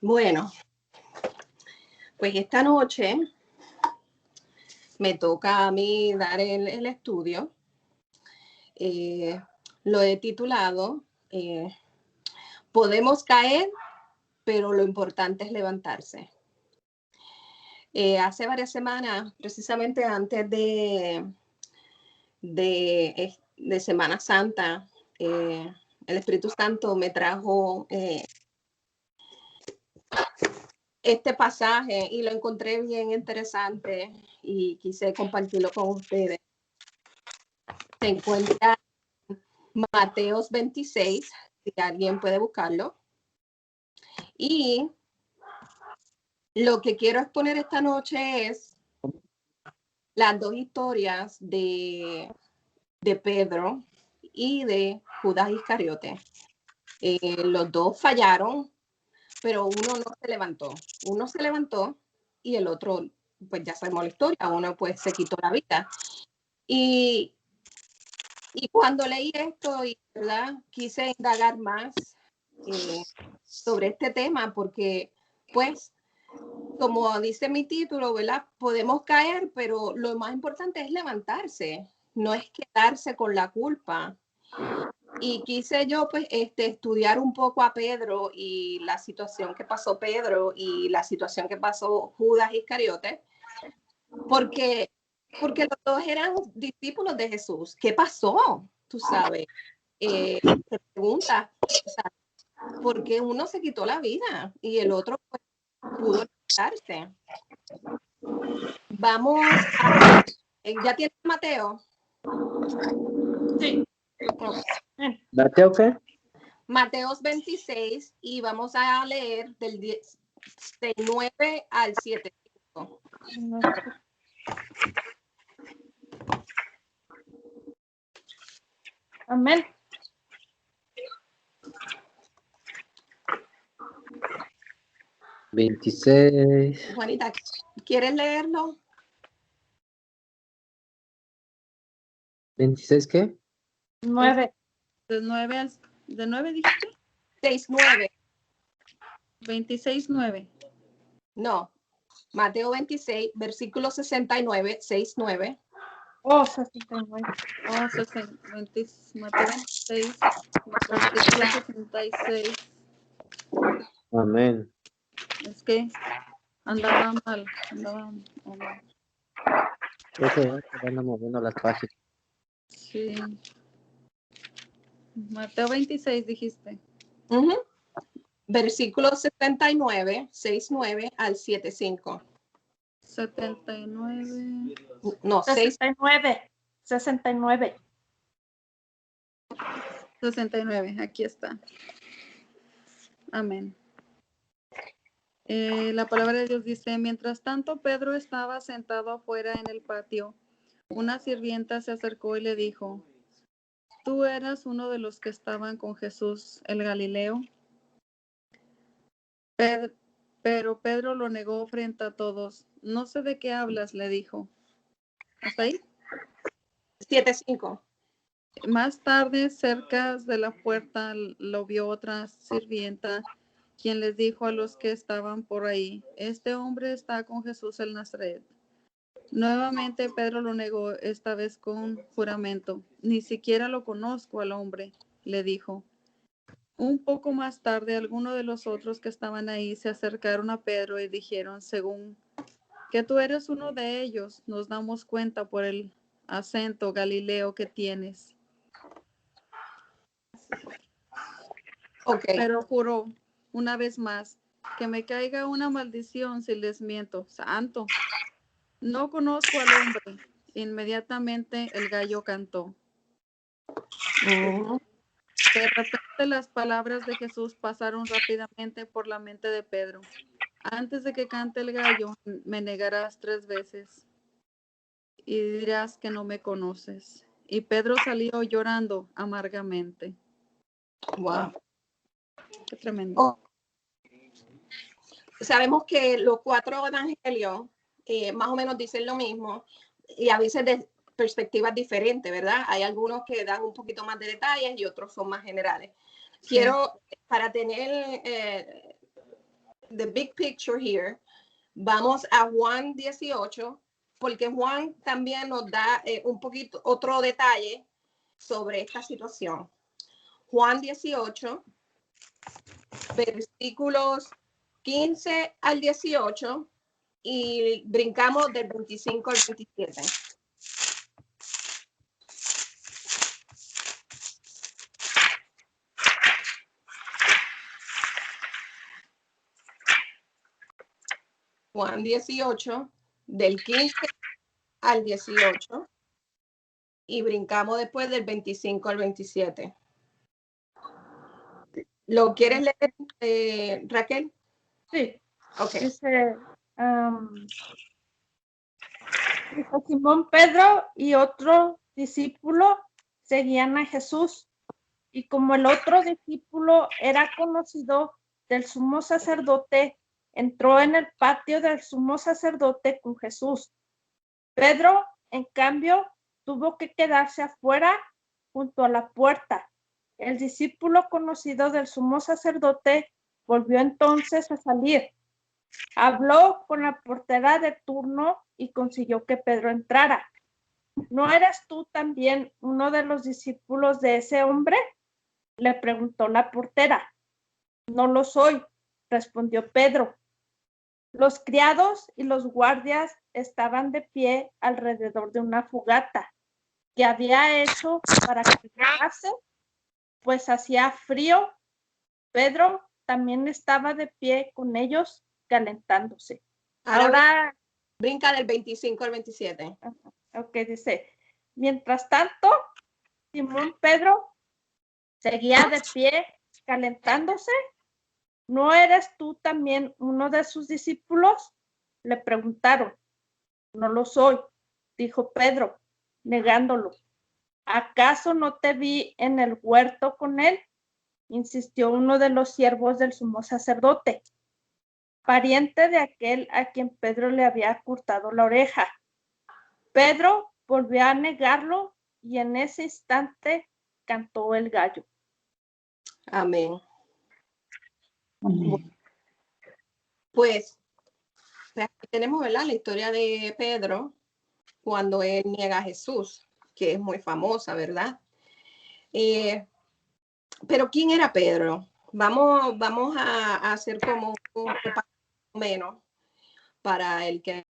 Bueno, pues esta noche me toca a mí dar el estudio. Lo he titulado Podemos caer, pero lo importante es levantarse. Hace varias semanas, precisamente antes de Semana Santa, el Espíritu Santo me trajo este pasaje y lo encontré bien interesante y quise compartirlo con ustedes. Se encuentra en Mateos 26, si alguien puede buscarlo. Y lo que quiero exponer esta noche es las dos historias de Pedro y de Judas Iscariote. Los dos fallaron, pero uno no se levantó. Uno se levantó y el otro, pues ya sabemos la historia, uno pues se quitó la vida. Y cuando leí esto, ¿verdad? Quise indagar más sobre este tema porque, pues, como dice mi título, ¿verdad? Podemos caer, pero lo más importante es levantarse, no es quedarse con la culpa. Y quise yo, pues, estudiar un poco a Pedro y la situación que pasó Pedro y la situación que pasó Judas Iscariote, porque los dos eran discípulos de Jesús. ¿Qué pasó? Tú sabes. Te preguntas, o sea, ¿por qué uno se quitó la vida y el otro pues, pudo levantarse? Vamos a... ¿Ya tienes Mateo? Sí. Okay. ¿Mateo qué? Mateos 26 y vamos a leer del 9 al 7. Amén. ¿26? Juanita, ¿quieres leerlo? ¿26 qué? 9. De 9 dijiste. 6-9. 26:9. No. Mateo 26, versículo 69, 6-9. Oh, 69. Oh, 26, Mateo 26, versículo 66. Amén. Es que andaba mal. Eso van moviendo las páginas. Sí. Mateo 26 dijiste. Versículo 69, 6-9 al 7-5. 79. No, 6. 69. 69, aquí está. Amén. La palabra de Dios dice, mientras tanto Pedro estaba sentado afuera en el patio. Una sirvienta se acercó y le dijo, ¿tú eras uno de los que estaban con Jesús el Galileo? Pero Pedro lo negó frente a todos. No sé de qué hablas, le dijo. ¿Hasta ahí? 7-5. Más tarde, cerca de la puerta, lo vio otra sirvienta, quien les dijo a los que estaban por ahí, este hombre está con Jesús el Nazaret. Nuevamente Pedro lo negó, esta vez con juramento. Ni siquiera lo conozco al hombre, le dijo. Un poco más tarde, algunos de los otros que estaban ahí se acercaron a Pedro y dijeron, según que tú eres uno de ellos, nos damos cuenta por el acento galileo que tienes. Okay. Pero juró una vez más que me caiga una maldición si les miento. Santo, no conozco al hombre. Inmediatamente el gallo cantó. De repente las palabras de Jesús pasaron rápidamente por la mente de Pedro. Antes de que cante el gallo, me negarás 3 veces y dirás que no me conoces. Y Pedro salió llorando amargamente. Wow. Qué tremendo. Oh. Sabemos que los 4 evangelios más o menos dicen lo mismo y a veces de perspectivas diferentes, ¿verdad? Hay algunos que dan un poquito más de detalles y otros son más generales. Quiero, para tener the big picture here, vamos a Juan 18, porque Juan también nos da un poquito otro detalle sobre esta situación. Juan 18, versículos 15 al 18 y brincamos del 25 al 27. Juan 18, del 15 al 18 y brincamos después del 25 al 27. ¿Lo quieres leer, Raquel? Sí. Ok. Dice, dijo Simón Pedro y otro discípulo seguían a Jesús. Y como el otro discípulo era conocido del sumo sacerdote, entró en el patio del sumo sacerdote con Jesús. Pedro, en cambio, tuvo que quedarse afuera junto a la puerta. El discípulo conocido del sumo sacerdote volvió entonces a salir. Habló con la portera de turno y consiguió que Pedro entrara. ¿No eres tú también uno de los discípulos de ese hombre?, le preguntó la portera. No lo soy, respondió Pedro. Los criados y los guardias estaban de pie alrededor de una fogata que había hecho para calentarse, pues hacía frío. Pedro también estaba de pie con ellos calentándose. Ahora brinca del 25 al 27. Ok, dice, mientras tanto, Simón Pedro seguía de pie calentándose. ¿No eres tú también uno de sus discípulos?, le preguntaron. No lo soy, dijo Pedro, negándolo. ¿Acaso no te vi en el huerto con él?, insistió uno de los siervos del sumo sacerdote, pariente de aquel a quien Pedro le había cortado la oreja. Pedro volvió a negarlo y en ese instante cantó el gallo. Amén. Pues aquí tenemos, ¿verdad?, la historia de Pedro cuando él niega a Jesús, que es muy famosa, ¿verdad? Pero ¿quién era Pedro? Vamos a hacer como un menos para el que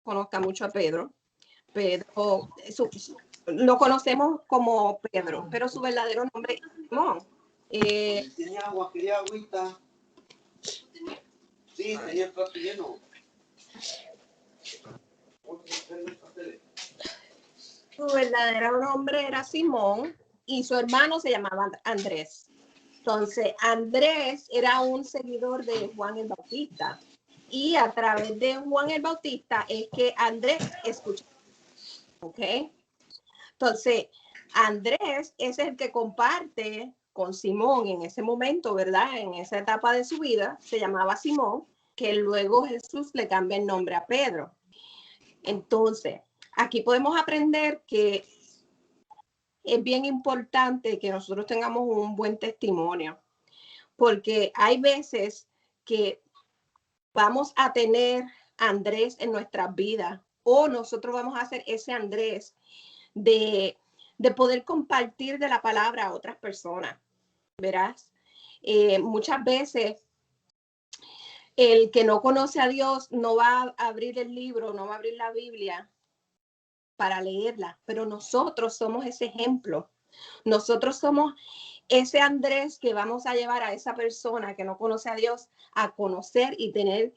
conozca mucho a Pedro. Pedro, lo conocemos como Pedro, pero su verdadero nombre es Simón. Tenía agua, quería agüita. Sí, tenía el plato lleno. Su verdadero nombre era Simón y su hermano se llamaba Andrés. Entonces, Andrés era un seguidor de Juan el Bautista y a través de Juan el Bautista es que Andrés escucha. ¿Ok? Entonces, Andrés es el que comparte con Simón en ese momento, ¿verdad? En esa etapa de su vida, se llamaba Simón, que luego Jesús le cambia el nombre a Pedro. Entonces, aquí podemos aprender que es bien importante que nosotros tengamos un buen testimonio, porque hay veces que vamos a tener Andrés en nuestras vidas o nosotros vamos a ser ese Andrés de poder compartir de la palabra a otras personas, ¿verás? Muchas veces el que no conoce a Dios no va a abrir el libro, no va a abrir la Biblia para leerla, pero nosotros somos ese ejemplo. Nosotros somos ese Andrés que vamos a llevar a esa persona que no conoce a Dios a conocer y tener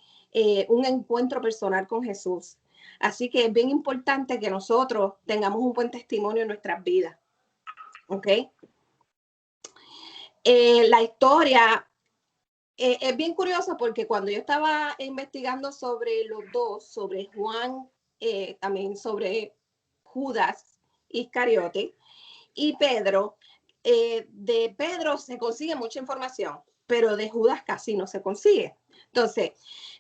un encuentro personal con Jesús. Así que es bien importante que nosotros tengamos un buen testimonio en nuestras vidas. ¿Ok? La historia es bien curiosa porque cuando yo estaba investigando sobre los dos, sobre Juan, también sobre Judas Iscariote y Pedro, de Pedro se consigue mucha información, pero de Judas casi no se consigue. Entonces,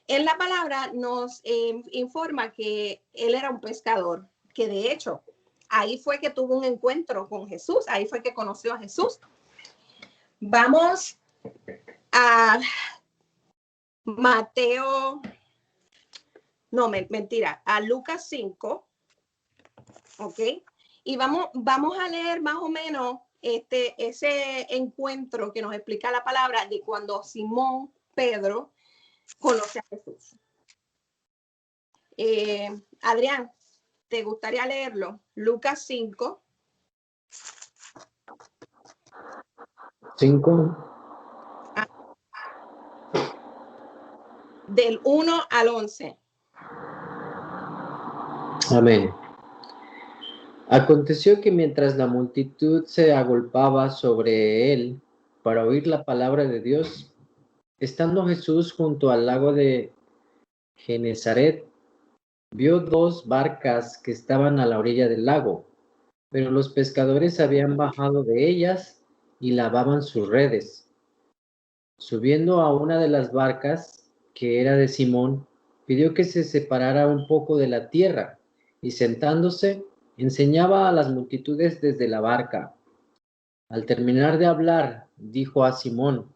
en la palabra nos informa que él era un pescador, que de hecho ahí fue que tuvo un encuentro con Jesús, ahí fue que conoció a Jesús. Vamos a Mateo, no, mentira, a Lucas 5, ¿ok? Y vamos a leer más o menos ese encuentro que nos explica la palabra de cuando Simón Pedro conoce a Jesús. Adrián, ¿te gustaría leerlo? Lucas 5. 5. Del 1 al 11. Amén. Aconteció que mientras la multitud se agolpaba sobre él para oír la palabra de Dios, estando Jesús junto al lago de Genezaret, vio 2 barcas que estaban a la orilla del lago, pero los pescadores habían bajado de ellas y lavaban sus redes. Subiendo a una de las barcas, que era de Simón, pidió que se separara un poco de la tierra, y sentándose, enseñaba a las multitudes desde la barca. Al terminar de hablar, dijo a Simón: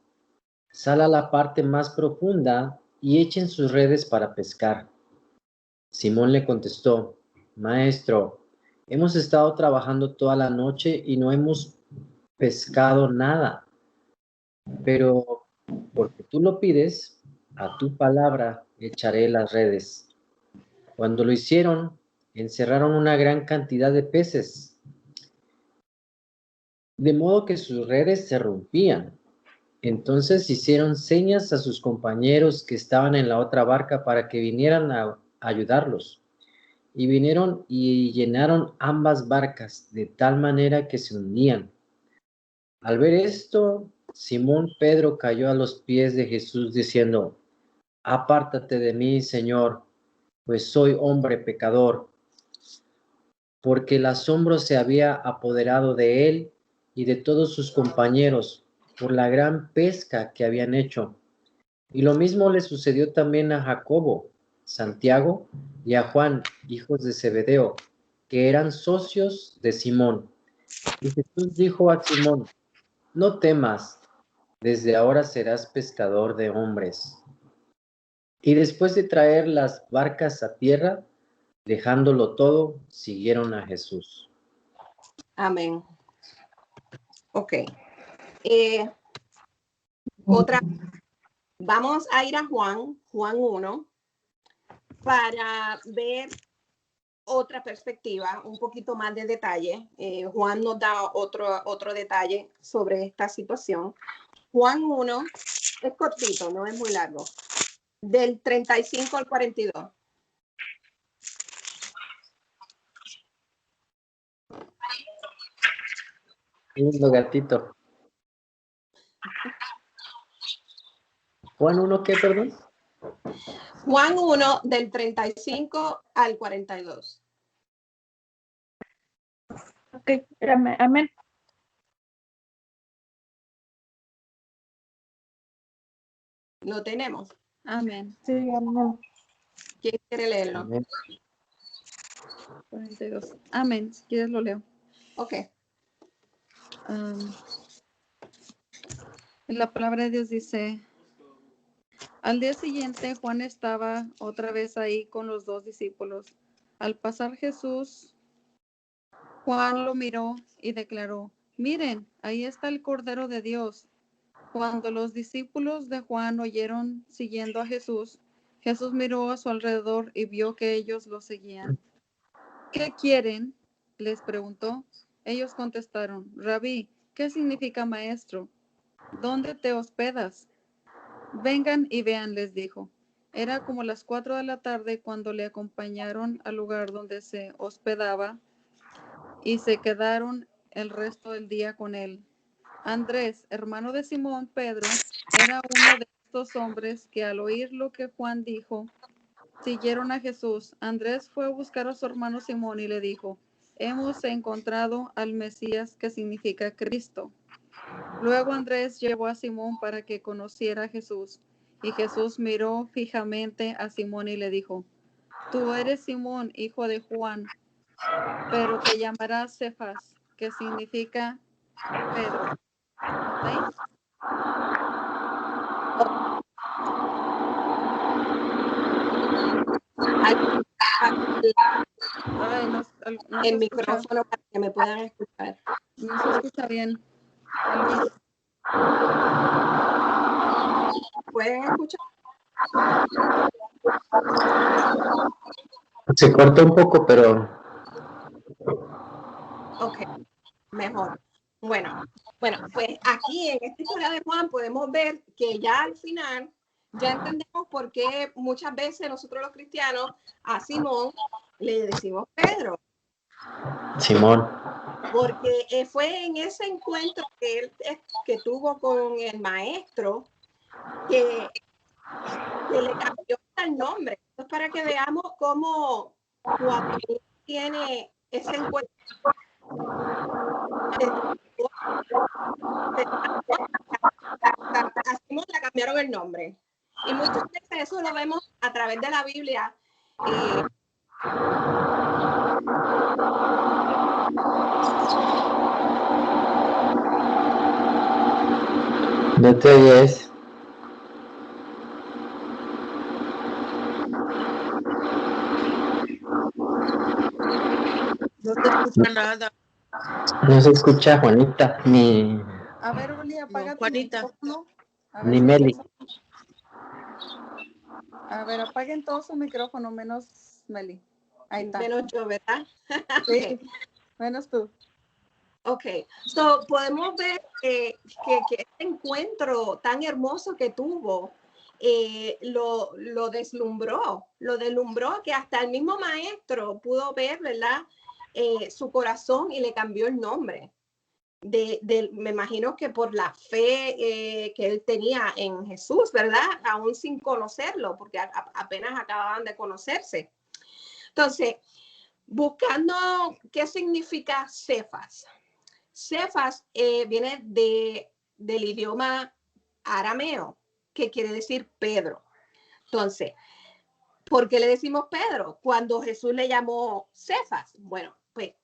sal a la parte más profunda y echen sus redes para pescar. Simón le contestó: Maestro, hemos estado trabajando toda la noche y no hemos pescado nada, pero porque tú lo pides, a tu palabra echaré las redes. Cuando lo hicieron, encerraron una gran cantidad de peces, de modo que sus redes se rompían. Entonces hicieron señas a sus compañeros que estaban en la otra barca para que vinieran a ayudarlos. Y vinieron y llenaron ambas barcas de tal manera que se hundían. Al ver esto, Simón Pedro cayó a los pies de Jesús diciendo: apártate de mí, Señor, pues soy hombre pecador. Porque el asombro se había apoderado de él y de todos sus compañeros por la gran pesca que habían hecho. Y lo mismo le sucedió también a Jacobo, Santiago y a Juan, hijos de Zebedeo, que eran socios de Simón. Y Jesús dijo a Simón: no temas, desde ahora serás pescador de hombres. Y después de traer las barcas a tierra, dejándolo todo, siguieron a Jesús. Amén. Ok. Vamos a ir a Juan 1, para ver otra perspectiva, un poquito más de detalle. Juan nos da otro detalle sobre esta situación. Juan 1 es cortito, no es muy largo. Del 35 al 42. Lindo gatito. Juan 1, ¿qué, perdón? Juan 1 del 35 al 42. Ok, amén. Lo tenemos. Amén. Sí, amén. ¿Quién quiere leerlo? Amén. 42. Amén. Si quieres lo leo. Ok. La palabra de Dios dice: al día siguiente Juan estaba otra vez ahí con los 2 discípulos. Al pasar Jesús, Juan lo miró y declaró: miren, ahí está el Cordero de Dios. Cuando los discípulos de Juan oyeron siguiendo a Jesús, Jesús miró a su alrededor y vio que ellos lo seguían. ¿Qué quieren?, les preguntó. Ellos contestaron: Rabí, ¿qué significa maestro? ¿Dónde te hospedas? Vengan y vean, les dijo. Era como las 4 de la tarde cuando le acompañaron al lugar donde se hospedaba y se quedaron el resto del día con él. Andrés, hermano de Simón Pedro, era uno de estos hombres que al oír lo que Juan dijo, siguieron a Jesús. Andrés fue a buscar a su hermano Simón y le dijo: hemos encontrado al Mesías, que significa Cristo. Luego Andrés llevó a Simón para que conociera a Jesús, y Jesús miró fijamente a Simón y le dijo: tú eres Simón, hijo de Juan, pero te llamarás Cefas, que significa Pedro. ¿Hasta ahí? No se el escucha. micrófono para que me puedan escuchar. No se escucha bien. Elvis. ¿Pueden escuchar? Se corta un poco, pero Ok, mejor. Bueno, pues aquí en esta historia de Juan podemos ver que ya al final ya entendemos por qué muchas veces nosotros los cristianos a Simón le decimos Pedro, Simón. porque fue en ese encuentro que él que tuvo con el maestro que le cambió el nombre. Entonces, para que veamos cómo cuando uno tiene ese encuentro a Simón le cambiaron el nombre. Y muchas veces eso lo vemos a través de la Biblia. No te oyes. No se escucha nada. No se escucha Juanita ni, A ver, Uli, apaga tu Juanita. micrófono. A ver ni si Meli. empieza. A ver, apaguen todos su micrófono, menos Meli. Ahí está. Menos yo, ¿verdad? Sí, menos tú. Ok, so podemos ver que este encuentro tan hermoso que tuvo lo deslumbró que hasta el mismo maestro pudo ver, ¿verdad? Su corazón y le cambió el nombre. Me imagino que por la fe que él tenía en Jesús, ¿verdad? Aún sin conocerlo, porque apenas acababan de conocerse. Entonces, buscando qué significa Cefas. Cefas viene del idioma arameo, que quiere decir Pedro. Entonces, ¿por qué le decimos Pedro? Cuando Jesús le llamó Cefas. Bueno, pues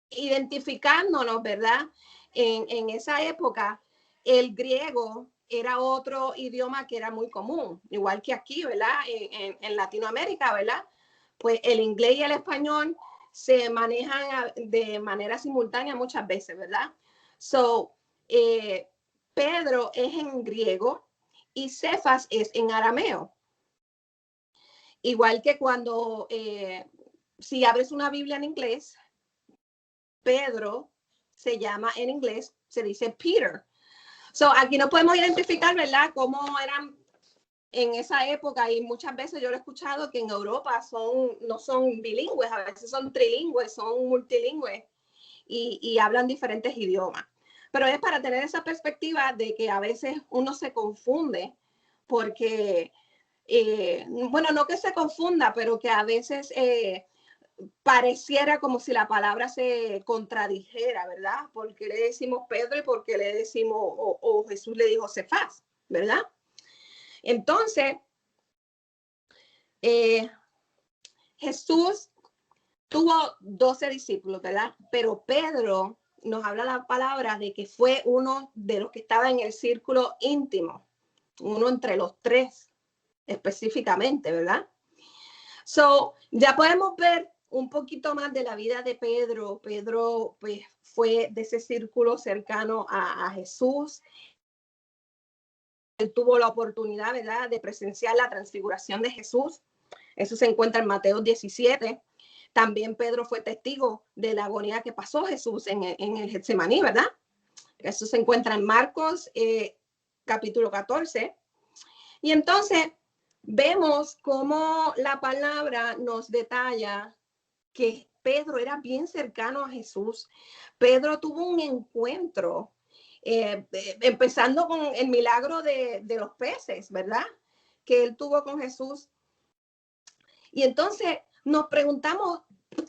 identificándonos, ¿verdad? En esa época, el griego era otro idioma que era muy común, igual que aquí, ¿verdad? En Latinoamérica, ¿verdad? Pues el inglés y el español se manejan de manera simultánea muchas veces, ¿verdad? So, Pedro es en griego y Cefas es en arameo. Igual que cuando, si abres una Biblia en inglés, Pedro se llama en inglés, se dice Peter. So, aquí no podemos identificar, ¿verdad?, cómo eran en esa época, y muchas veces yo lo he escuchado que en Europa no son bilingües, a veces son trilingües, son multilingües y hablan diferentes idiomas. Pero es para tener esa perspectiva de que a veces uno se confunde porque, bueno, no que se confunda, pero que a veces pareciera como si la palabra se contradijera, ¿verdad? Porque le decimos Pedro y porque le decimos, o Jesús le dijo Cefas, ¿verdad? Entonces, Jesús tuvo 12 discípulos, ¿verdad? Pero Pedro nos habla la palabra de que fue uno de los que estaba en el círculo íntimo, uno entre los tres específicamente, ¿verdad? So, ya podemos ver un poquito más de la vida de Pedro. Pedro, pues, fue de ese círculo cercano a Jesús. Él tuvo la oportunidad, ¿verdad?, de presenciar la transfiguración de Jesús. Eso se encuentra en Mateo 17. También Pedro fue testigo de la agonía que pasó Jesús en el Getsemaní, ¿verdad? Eso se encuentra en Marcos, capítulo 14. Y entonces vemos cómo la palabra nos detalla que Pedro era bien cercano a Jesús. Pedro tuvo un encuentro, empezando con el milagro de los peces, ¿verdad?, que él tuvo con Jesús. Y entonces nos preguntamos,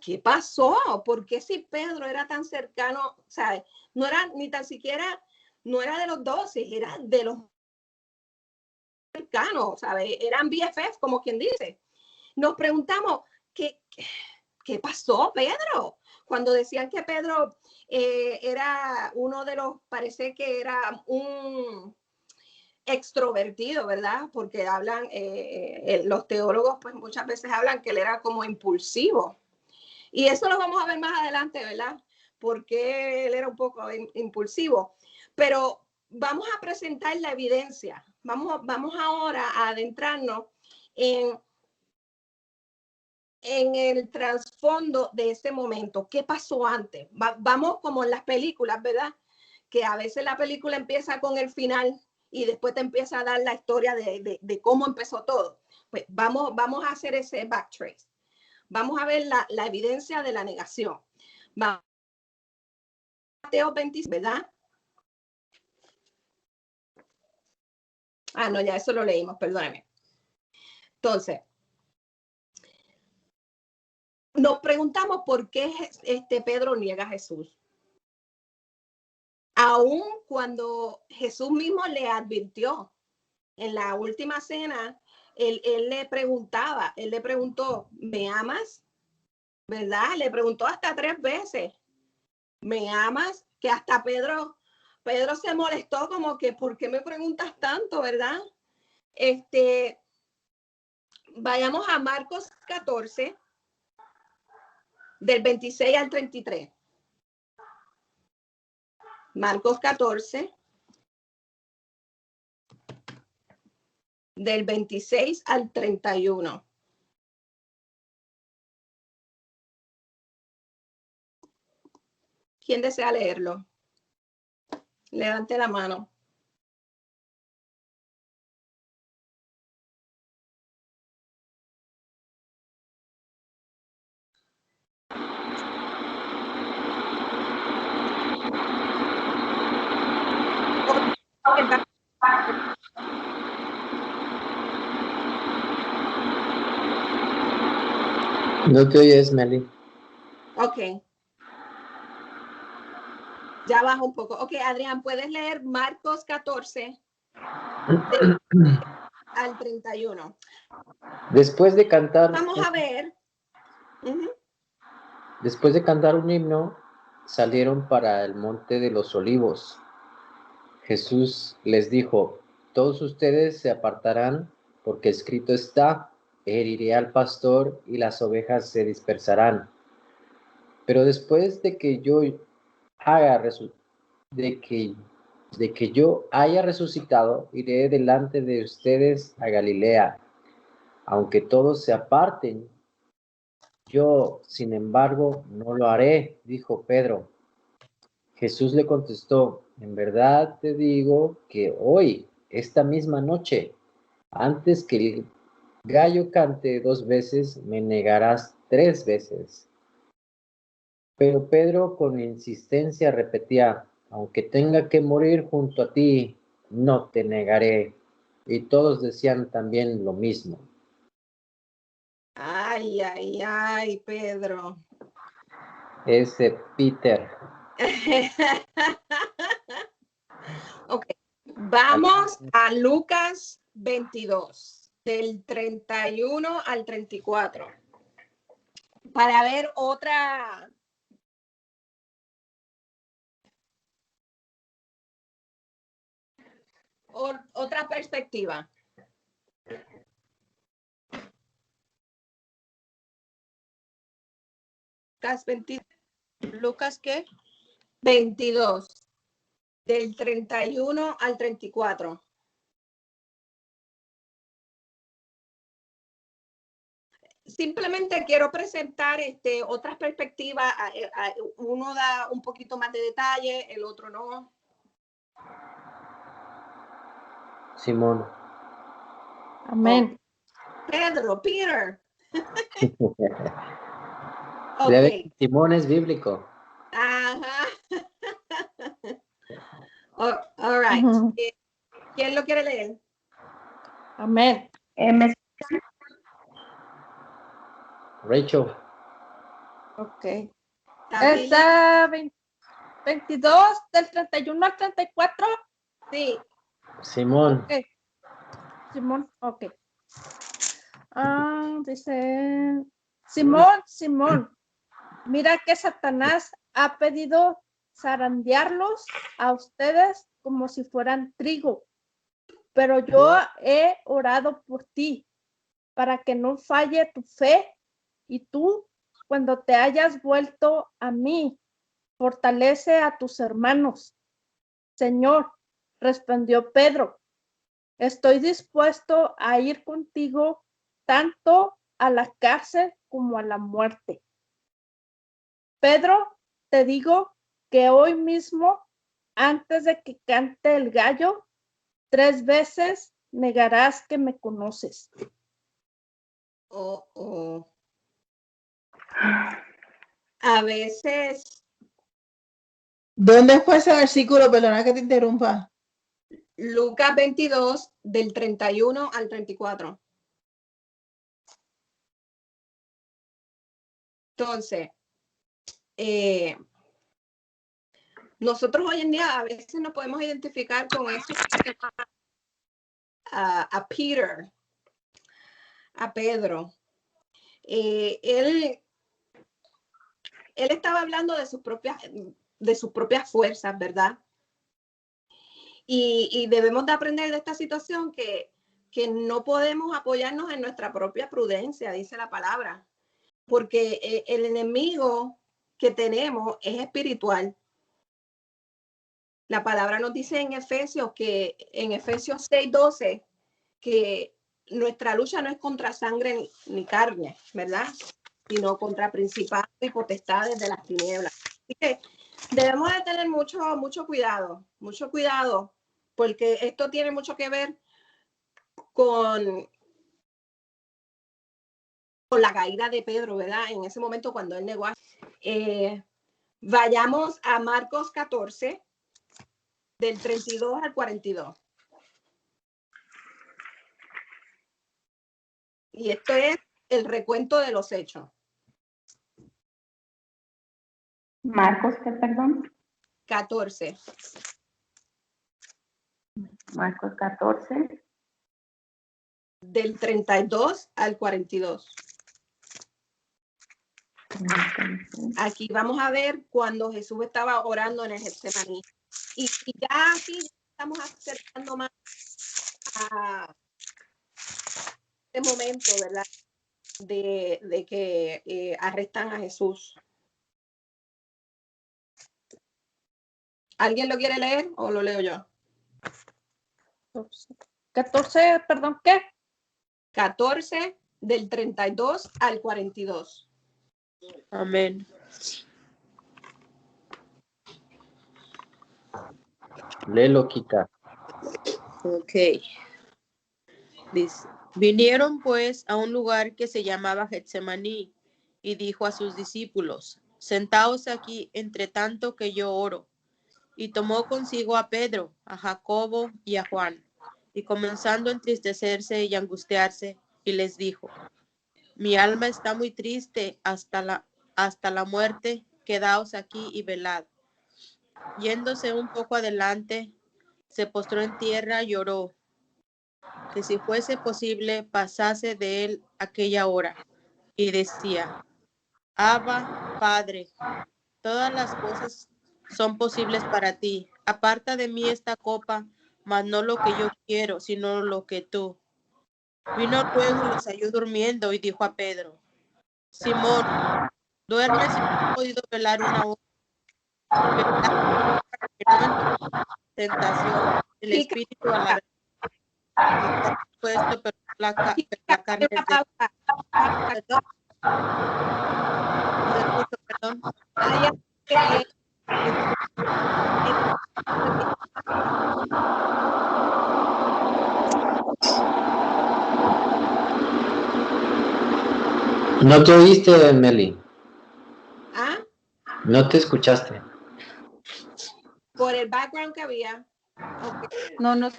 ¿qué pasó? ¿Por qué si Pedro era tan cercano? O sea, no era ni tan siquiera, no era de los 12, era de los cercanos, ¿sabes? Eran BFF, como quien dice. Nos preguntamos, ¿qué pasó, Pedro? Cuando decían que Pedro era uno de los, parece que era un extrovertido, ¿verdad? Porque hablan, los teólogos pues muchas veces hablan que él era como impulsivo. Y eso lo vamos a ver más adelante, ¿verdad? Porque él era un poco impulsivo. Pero vamos a presentar la evidencia. Vamos ahora a adentrarnos en el trasfondo de este momento. ¿Qué pasó antes? Vamos como en las películas, ¿verdad? Que a veces la película empieza con el final y después te empieza a dar la historia de cómo empezó todo. Pues vamos a hacer ese backtrace. Vamos a ver la evidencia de la negación. Mateo 26, ¿verdad? Ah, no, ya eso lo leímos, perdóname. Entonces, nos preguntamos por qué Pedro niega a Jesús. Aún cuando Jesús mismo le advirtió en la última cena, él le preguntó, ¿me amas? ¿Verdad? Le preguntó hasta 3 veces, ¿me amas? Que hasta Pedro se molestó como que, ¿por qué me preguntas tanto, verdad? Vayamos a Marcos 14, del 26 al 33. Marcos 14, del 26 al 31. ¿Quién desea leerlo? Levante la mano. No te oyes, Meli. Ok. Ya baja un poco. Ok, Adrián, ¿puedes leer Marcos 14 al 31? Después de cantar, Vamos a ver. después de cantar un himno, salieron para el monte de los olivos. Jesús les dijo, todos ustedes se apartarán, porque escrito está, heriré al pastor y las ovejas se dispersarán. Pero después de que yo haya resucitado, iré delante de ustedes a Galilea. Aunque todos se aparten, yo, sin embargo, no lo haré, dijo Pedro. Jesús le contestó, en verdad te digo que hoy, esta misma noche, antes que el gallo cante 2 veces, me negarás 3 veces. Pero Pedro con insistencia repetía, aunque tenga que morir junto a ti, no te negaré. Y todos decían también lo mismo. Ay, ay, ay, Pedro. Ese Peter. Ok, vamos a Lucas 22, del 31 al 34, para ver otra perspectiva. Lucas 22. ¿Lucas qué? 22, del 31 al 34. Simplemente quiero presentar otras perspectivas. Uno da un poquito más de detalle, el otro no. Simón. Amén. Pedro, Peter. Okay. Simón es bíblico. Ajá. All right. ¿Quién lo quiere leer? Amén. Rachel. Ok. Está 22 del 31 al 34. Sí. Simón. Ok. Simón, ok. Dice, Simón, mira que Satanás ha pedido zarandearlos a ustedes como si fueran trigo, pero yo he orado por ti para que no falle tu fe y tú, cuando te hayas vuelto a mí, fortalece a tus hermanos. Señor, respondió Pedro, estoy dispuesto a ir contigo tanto a la cárcel como a la muerte. Pedro, te digo que hoy mismo, antes de que cante el gallo, 3 veces negarás que me conoces. A veces ¿Dónde fue ese versículo? Perdona que te interrumpa. Lucas 22, del 31 al 34. Entonces, nosotros hoy en día a veces nos podemos identificar con eso, a Peter, a Pedro. Él estaba hablando de sus propias fuerzas, ¿verdad? Y debemos de aprender de esta situación que no podemos apoyarnos en nuestra propia prudencia, dice la palabra, porque el enemigo que tenemos es espiritual. La palabra nos dice en Efesios 6:12, que nuestra lucha no es contra sangre ni carne, ¿verdad? Sino contra principados y potestades de las tinieblas. Así que debemos de tener mucho cuidado, porque esto tiene mucho que ver con la caída de Pedro, ¿verdad? En ese momento cuando él negó. Vayamos a Marcos 14, del 32 al 42. Y esto es el recuento de los hechos. Marcos, ¿qué, perdón? 14. Marcos 14. Del 32 al 42. Aquí vamos a ver cuando Jesús estaba orando en el Getsemaní. Y ya aquí estamos acercando más a este momento, ¿verdad? De que arrestan a Jesús. ¿Alguien lo quiere leer o lo leo yo? 14, perdón, ¿qué? 14, del 32 al 42. Amén. Léelo, Kika. Ok. Dice, vinieron pues a un lugar que se llamaba Getsemaní y dijo a sus discípulos, sentaos aquí entre tanto que yo oro. Y tomó consigo a Pedro, a Jacobo y a Juan, y comenzando a entristecerse y angustiarse, y les dijo, mi alma está muy triste hasta la muerte, quedaos aquí y velad. Yéndose un poco adelante, se postró en tierra y oró, que si fuese posible pasase de él aquella hora, y decía, Abba, Padre, todas las cosas son posibles para ti. Aparta de mí esta copa, mas no lo que yo quiero, sino lo que tú. Vino luego y los halló durmiendo y dijo a Pedro, Simón, duermes y no has podido velar una hora. Velad para que no entre en tentación. El espíritu a la vez está dispuesto, pero la carne es débil. ¿Perdón? No escucho, perdón. No te oíste, Meli. ¿Ah? No te escuchaste. Por el background que había. Okay. No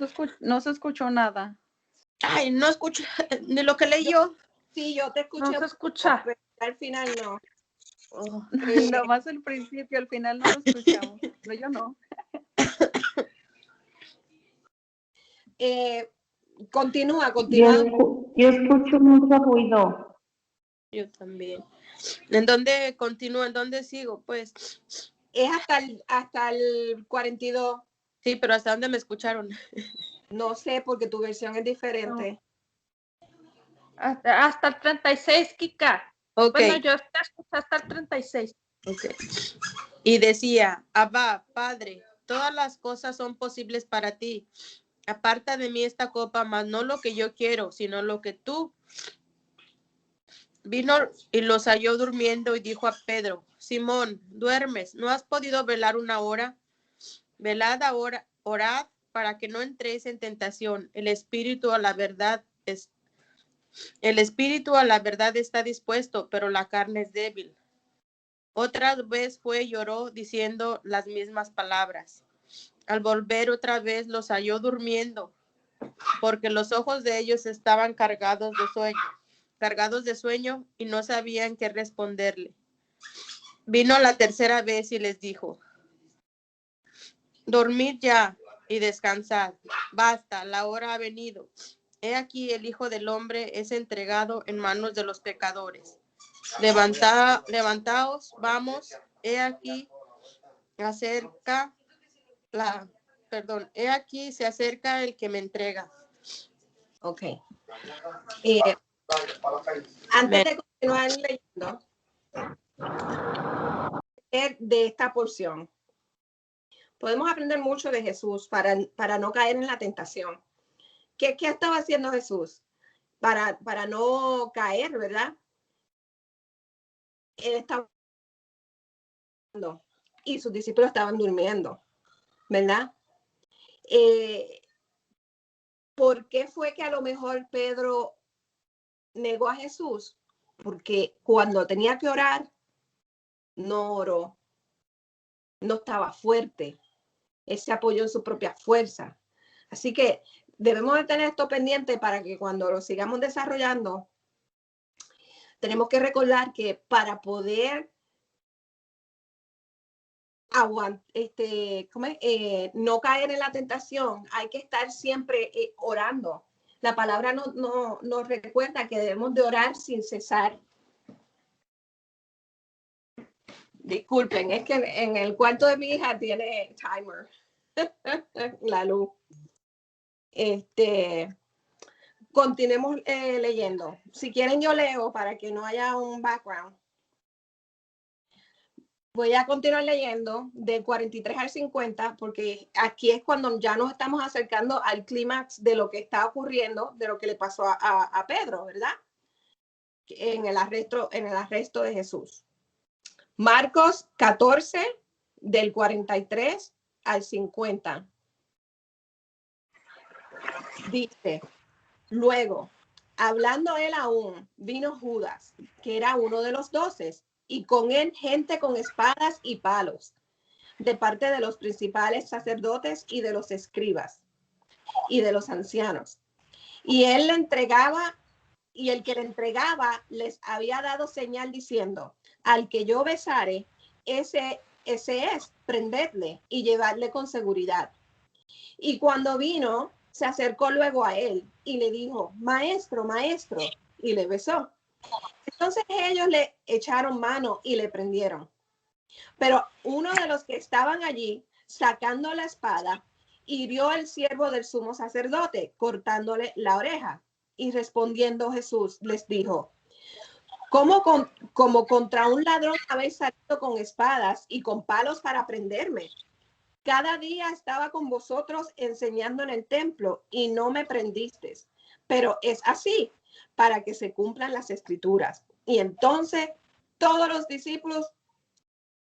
se escuchó nada. Ay, no escucho ni lo que leí yo. Sí, yo te escuché. No se escucha. Pero al final no. Oh. Nomás el principio, al final no lo escuchamos. Pero yo no. Continúa. Yo escucho mucho ruido. Yo también. ¿En dónde continúo? ¿En dónde sigo? Pues. Es hasta el 42. Sí, pero ¿hasta dónde me escucharon? No sé, porque tu versión es diferente. Hasta el 36, Kika. Ok. Bueno, yo te escuché hasta el 36. Ok. Y decía, Abba, Padre, todas las cosas son posibles para ti. Aparta de mí esta copa, mas no lo que yo quiero, sino lo que tú. Vino y los halló durmiendo y dijo a Pedro, Simón, ¿duermes? ¿No has podido velar una hora? Velad ahora, orad para que no entréis en tentación. El espíritu a la verdad está dispuesto, pero la carne es débil. Otra vez fue y lloró diciendo las mismas palabras. Al volver otra vez los halló durmiendo, porque los ojos de ellos estaban cargados de sueño y no sabían qué responderle. Vino la tercera vez y les dijo, dormid ya y descansad. Basta, la hora ha venido. He aquí el Hijo del Hombre es entregado en manos de los pecadores. Levantaos, vamos, he aquí se acerca el que me entrega. Ok. Antes de continuar leyendo de esta porción, podemos aprender mucho de Jesús para no caer en la tentación. ¿Qué estaba haciendo Jesús? Para no caer, ¿verdad? Él estaba y sus discípulos estaban durmiendo, ¿verdad? ¿Por qué fue que a lo mejor Pedro negó a Jesús? Porque cuando tenía que orar, no oró, no estaba fuerte, él se apoyó en su propia fuerza. Así que debemos de tener esto pendiente para que cuando lo sigamos desarrollando, tenemos que recordar que para poder no caer en la tentación, hay que estar siempre orando. La palabra nos recuerda que debemos de orar sin cesar. Disculpen, es que en el cuarto de mi hija tiene timer la luz. Continuemos leyendo. Si quieren yo leo para que no haya un background. Voy a continuar leyendo del 43 al 50 porque aquí es cuando ya nos estamos acercando al clímax de lo que está ocurriendo, de lo que le pasó a Pedro, ¿verdad? En el arresto de Jesús. Marcos 14 del 43 al 50. Dice, luego, hablando él aún, vino Judas, que era uno de los 12, y con él gente con espadas y palos, de parte de los principales sacerdotes y de los escribas y de los ancianos. Y él le entregaba, y el que le entregaba les había dado señal diciendo, al que yo besare, ese es, prendedle y llevarle con seguridad. Y cuando vino, se acercó luego a él y le dijo, maestro, maestro, y le besó. Entonces ellos le echaron mano y le prendieron. Pero uno de los que estaban allí, sacando la espada, hirió al siervo del sumo sacerdote, cortándole la oreja. Y respondiendo Jesús les dijo, como contra un ladrón habéis salido con espadas y con palos para prenderme? Cada día estaba con vosotros enseñando en el templo y no me prendisteis. Pero es así para que se cumplan las escrituras. Y entonces todos los discípulos,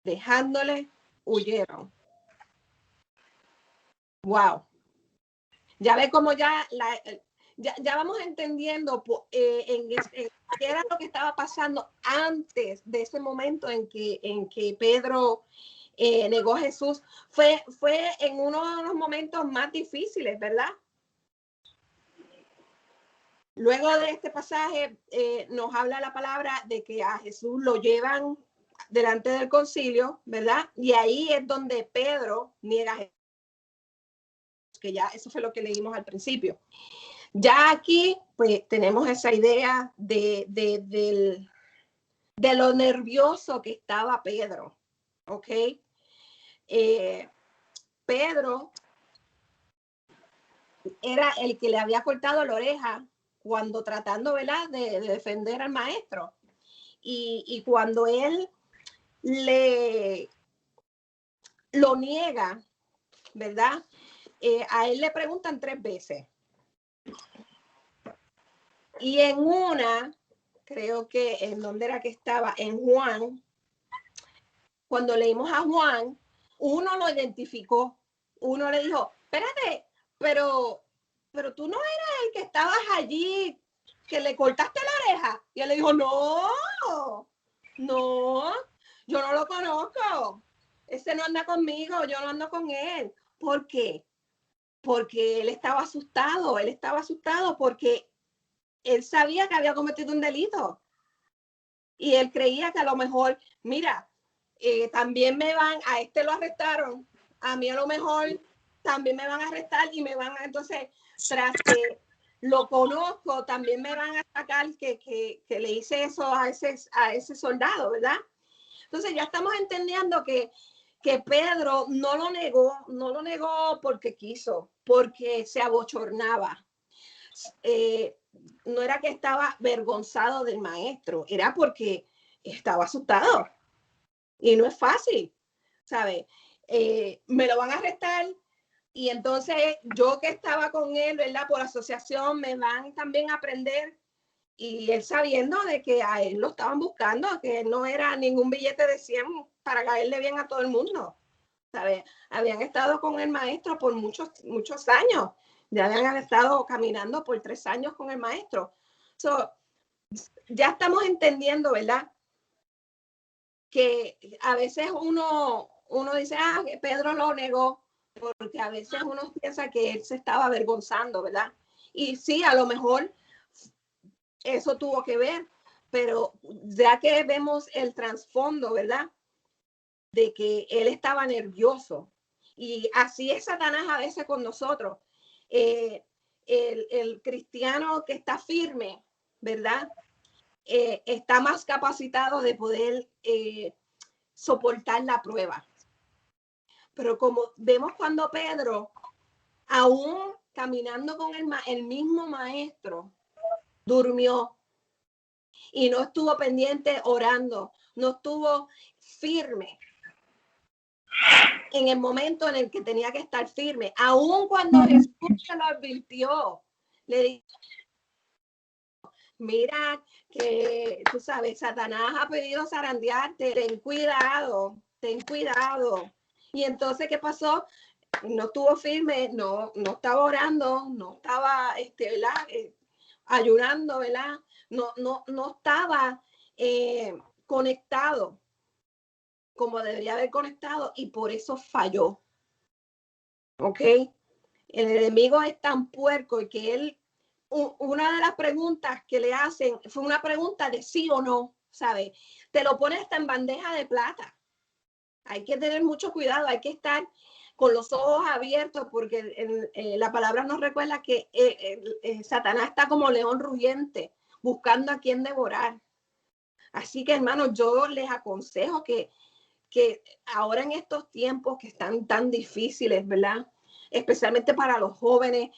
dejándole, huyeron. Wow. Ya ve cómo ya vamos entendiendo qué era lo que estaba pasando antes de ese momento en que Pedro negó a Jesús. Fue en uno de los momentos más difíciles, ¿verdad? Luego de este pasaje nos habla la palabra de que a Jesús lo llevan delante del concilio, ¿verdad? Y ahí es donde Pedro niega a Jesús, que ya eso fue lo que leímos al principio. Ya aquí, pues, tenemos esa idea de lo nervioso que estaba Pedro, ¿ok? Pedro era el que le había cortado la oreja cuando tratando, ¿verdad?, de defender al maestro. y cuando él lo niega, ¿verdad? A él le preguntan 3 veces. Y en una, creo que en donde era que estaba, en Juan, cuando leímos a Juan, uno lo identificó, uno le dijo, espérate, pero tú no eras el que estabas allí, que le cortaste la oreja. Y él le dijo, no, yo no lo conozco. Ese no anda conmigo, yo no ando con él. ¿Por qué? Porque él estaba asustado porque él sabía que había cometido un delito. Y él creía que a lo mejor, mira, también a este lo arrestaron, a mí a lo mejor también me van a arrestar y me van a, entonces, tras que lo conozco, también me van a sacar que le hice eso a ese soldado, ¿verdad? Entonces ya estamos entendiendo que Pedro no lo negó porque quiso, porque se abochornaba. No era que estaba avergonzado del maestro, era porque estaba asustado. Y no es fácil, ¿sabes? Me lo van a arrestar y entonces yo que estaba con él, ¿verdad? Por asociación, me van también a prender. Y él sabiendo de que a él lo estaban buscando, que no era ningún billete de 100 para caerle bien a todo el mundo, ¿sabes? Habían estado con el maestro por muchos años. Ya habían estado caminando por 3 años con el maestro. Ya estamos entendiendo, ¿verdad? Que a veces uno dice, que Pedro lo negó, porque a veces uno piensa que él se estaba avergonzando, ¿verdad? Y sí, a lo mejor eso tuvo que ver, pero ya que vemos el trasfondo, ¿verdad? De que él estaba nervioso. Y así es Satanás a veces con nosotros. El cristiano que está firme, ¿verdad? Está más capacitado de poder soportar la prueba. Pero como vemos cuando Pedro, aún caminando con el mismo maestro, durmió y no estuvo pendiente orando, no estuvo firme en el momento en el que tenía que estar firme, aún cuando Jesús se lo advirtió, le dijo, mira que tú sabes, Satanás ha pedido zarandearte, ten cuidado. Y entonces, ¿qué pasó? No estuvo firme, no estaba orando, no estaba ¿verdad? Ayunando, ¿verdad? No estaba conectado como debería haber conectado y por eso falló. ¿Ok? El enemigo es tan puerco y que él, una de las preguntas que le hacen fue una pregunta de sí o no, ¿sabes? Te lo pone hasta en bandeja de plata. Hay que tener mucho cuidado, hay que estar con los ojos abiertos porque la palabra nos recuerda que Satanás está como león rugiente buscando a quien devorar. Así que, hermanos, yo les aconsejo que ahora en estos tiempos que están tan difíciles, ¿verdad? Especialmente para los jóvenes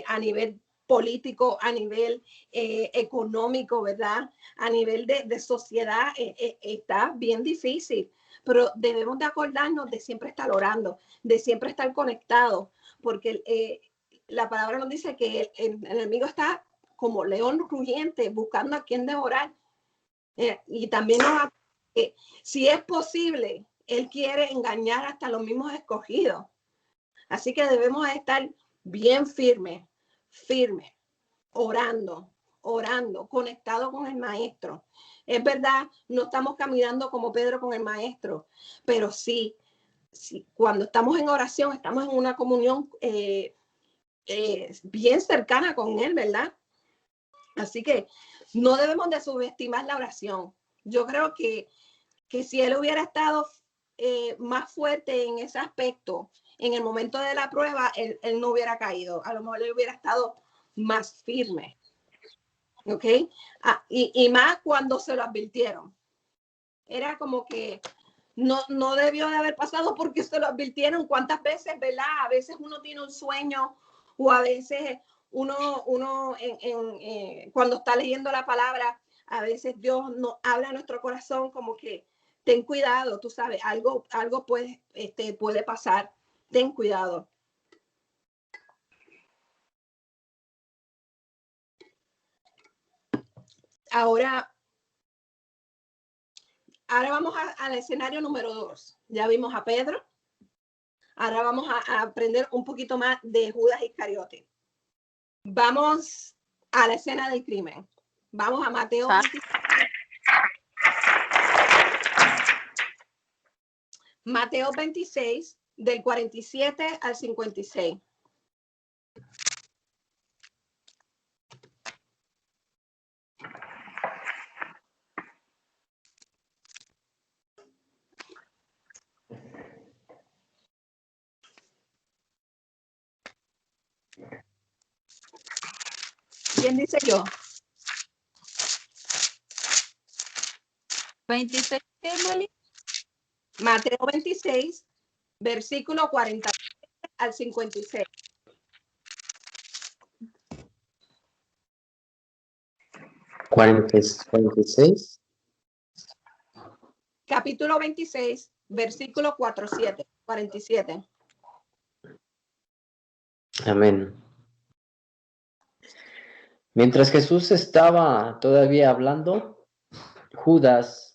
a nivel político, a nivel económico, ¿verdad? A nivel de sociedad está bien difícil. Pero debemos de acordarnos de siempre estar orando, de siempre estar conectados, porque la palabra nos dice que el enemigo está como león rugiente buscando a quien devorar. Y también si es posible, él quiere engañar hasta los mismos escogidos. Así que debemos estar bien firmes, orando, conectado con el maestro. Es verdad, no estamos caminando como Pedro con el maestro, pero sí, cuando estamos en oración, estamos en una comunión bien cercana con él, ¿verdad? Así que no debemos de subestimar la oración. Yo creo que si él hubiera estado más fuerte en ese aspecto, en el momento de la prueba, él no hubiera caído. A lo mejor él hubiera estado más firme. ¿Ok? Y más cuando se lo advirtieron. Era como que no debió de haber pasado porque se lo advirtieron. ¿Cuántas veces, verdad? A veces uno tiene un sueño o a veces uno cuando está leyendo la palabra, A veces Dios nos habla a nuestro corazón como que ten cuidado, tú sabes, algo puede pasar, ten cuidado. Ahora vamos al escenario número 2. Ya vimos a Pedro. Ahora vamos a aprender un poquito más de Judas Iscariote. Vamos a la escena del crimen. Vamos a Mateo 26. Mateo 26, del 47 al 56. ¿Quién dice yo? 26, ¿qué, Mali? Mateo 26, versículo 47 al 56. ¿46? Capítulo 26, versículo 47. Amén. Mientras Jesús estaba todavía hablando, Judas,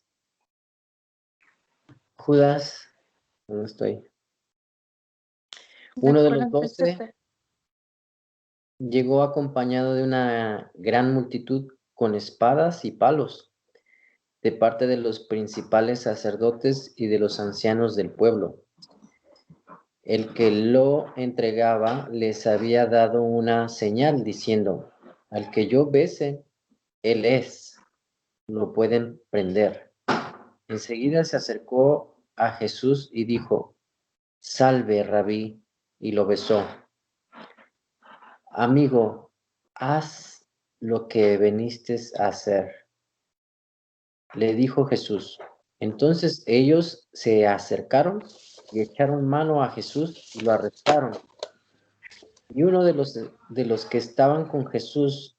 ¿dónde estoy? Uno de los 12 llegó acompañado de una gran multitud con espadas y palos, de parte de los principales sacerdotes y de los ancianos del pueblo. El que lo entregaba les había dado una señal diciendo: al que yo bese, él es, lo pueden prender. Enseguida se acercó a Jesús y dijo: salve, Rabí, y lo besó. Amigo, haz lo que viniste a hacer, le dijo Jesús. Entonces ellos se acercaron y echaron mano a Jesús y lo arrestaron. Y uno de los que estaban con Jesús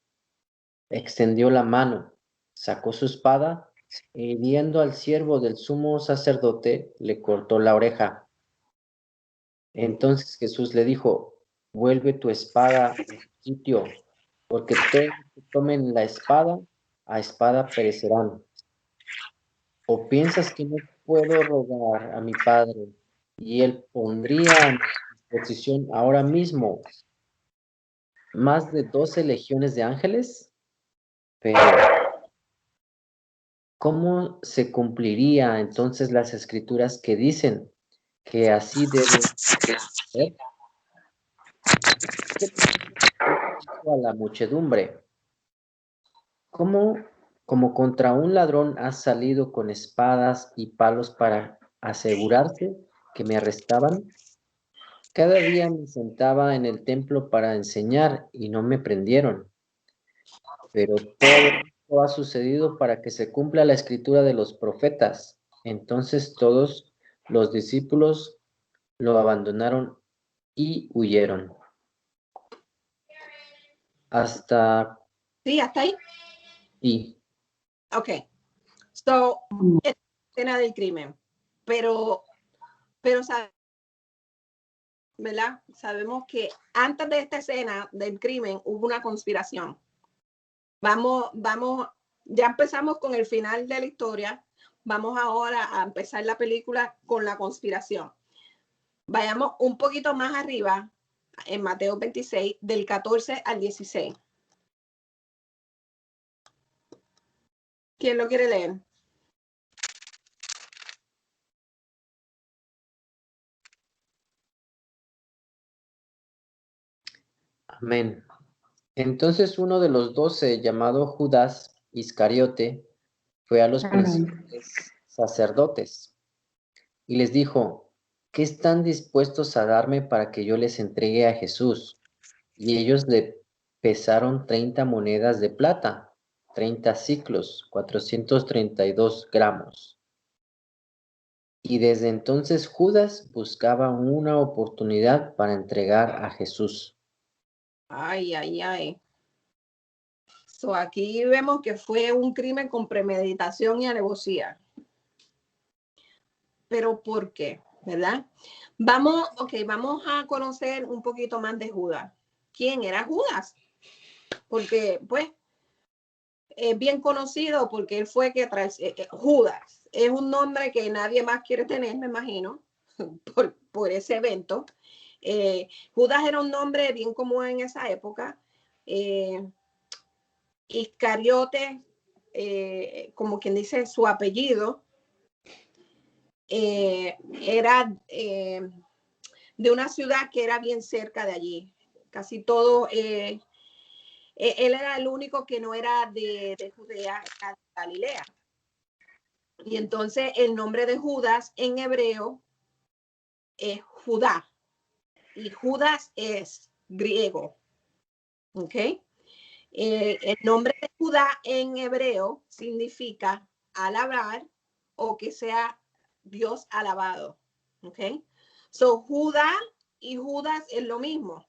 extendió la mano, sacó su espada e hiriendo al siervo del sumo sacerdote, le cortó la oreja. Entonces Jesús le dijo: vuelve tu espada a su sitio, porque todos los que tomen la espada, a espada perecerán. ¿O piensas que no puedo rogar a mi Padre, y Él pondría a mi disposición ahora mismo más de 12 legiones de ángeles? Pero ¿cómo se cumpliría entonces las escrituras que dicen que así debe ser? A la muchedumbre: como contra un ladrón has salido con espadas y palos para asegurarse que me arrestaban? Cada día me sentaba en el templo para enseñar y no me prendieron. Pero todo esto ha sucedido para que se cumpla la escritura de los profetas. Entonces todos los discípulos lo abandonaron y huyeron. Hasta ¿Sí? ¿Hasta ahí? y Ok. So, es la escena del crimen. Pero ¿verdad? Sabemos que antes de esta escena del crimen hubo una conspiración. Vamos, ya empezamos con el final de la historia. Vamos ahora a empezar la película con la conspiración. Vayamos un poquito más arriba en Mateo 26, del 14 al 16. ¿Quién lo quiere leer? amén. Entonces uno de los 12, llamado Judas Iscariote, fue a los principales sacerdotes y les dijo: ¿qué están dispuestos a darme para que yo les entregue a Jesús? Y ellos le pesaron 30 monedas de plata, 30 siclos, 432 gramos. Y desde entonces Judas buscaba una oportunidad para entregar a Jesús. Ay, ay, ay. So, aquí vemos que fue un crimen con premeditación y alevosía. Pero ¿por qué? ¿Verdad? Vamos a conocer un poquito más de Judas. ¿Quién era Judas? Porque, pues, es bien conocido porque él fue que trae Judas. Es un nombre que nadie más quiere tener, me imagino, por ese evento. Judas era un nombre bien común en esa época. Iscariote, como quien dice su apellido, era de una ciudad que era bien cerca de allí. Casi todo, él era el único que no era de Judea, era de Galilea. Y entonces el nombre de Judas en hebreo es Judá. Y Judas es griego. ¿Ok? El nombre de Judá en hebreo significa alabar o que sea Dios alabado. ¿Ok? So, Judá y Judas es lo mismo.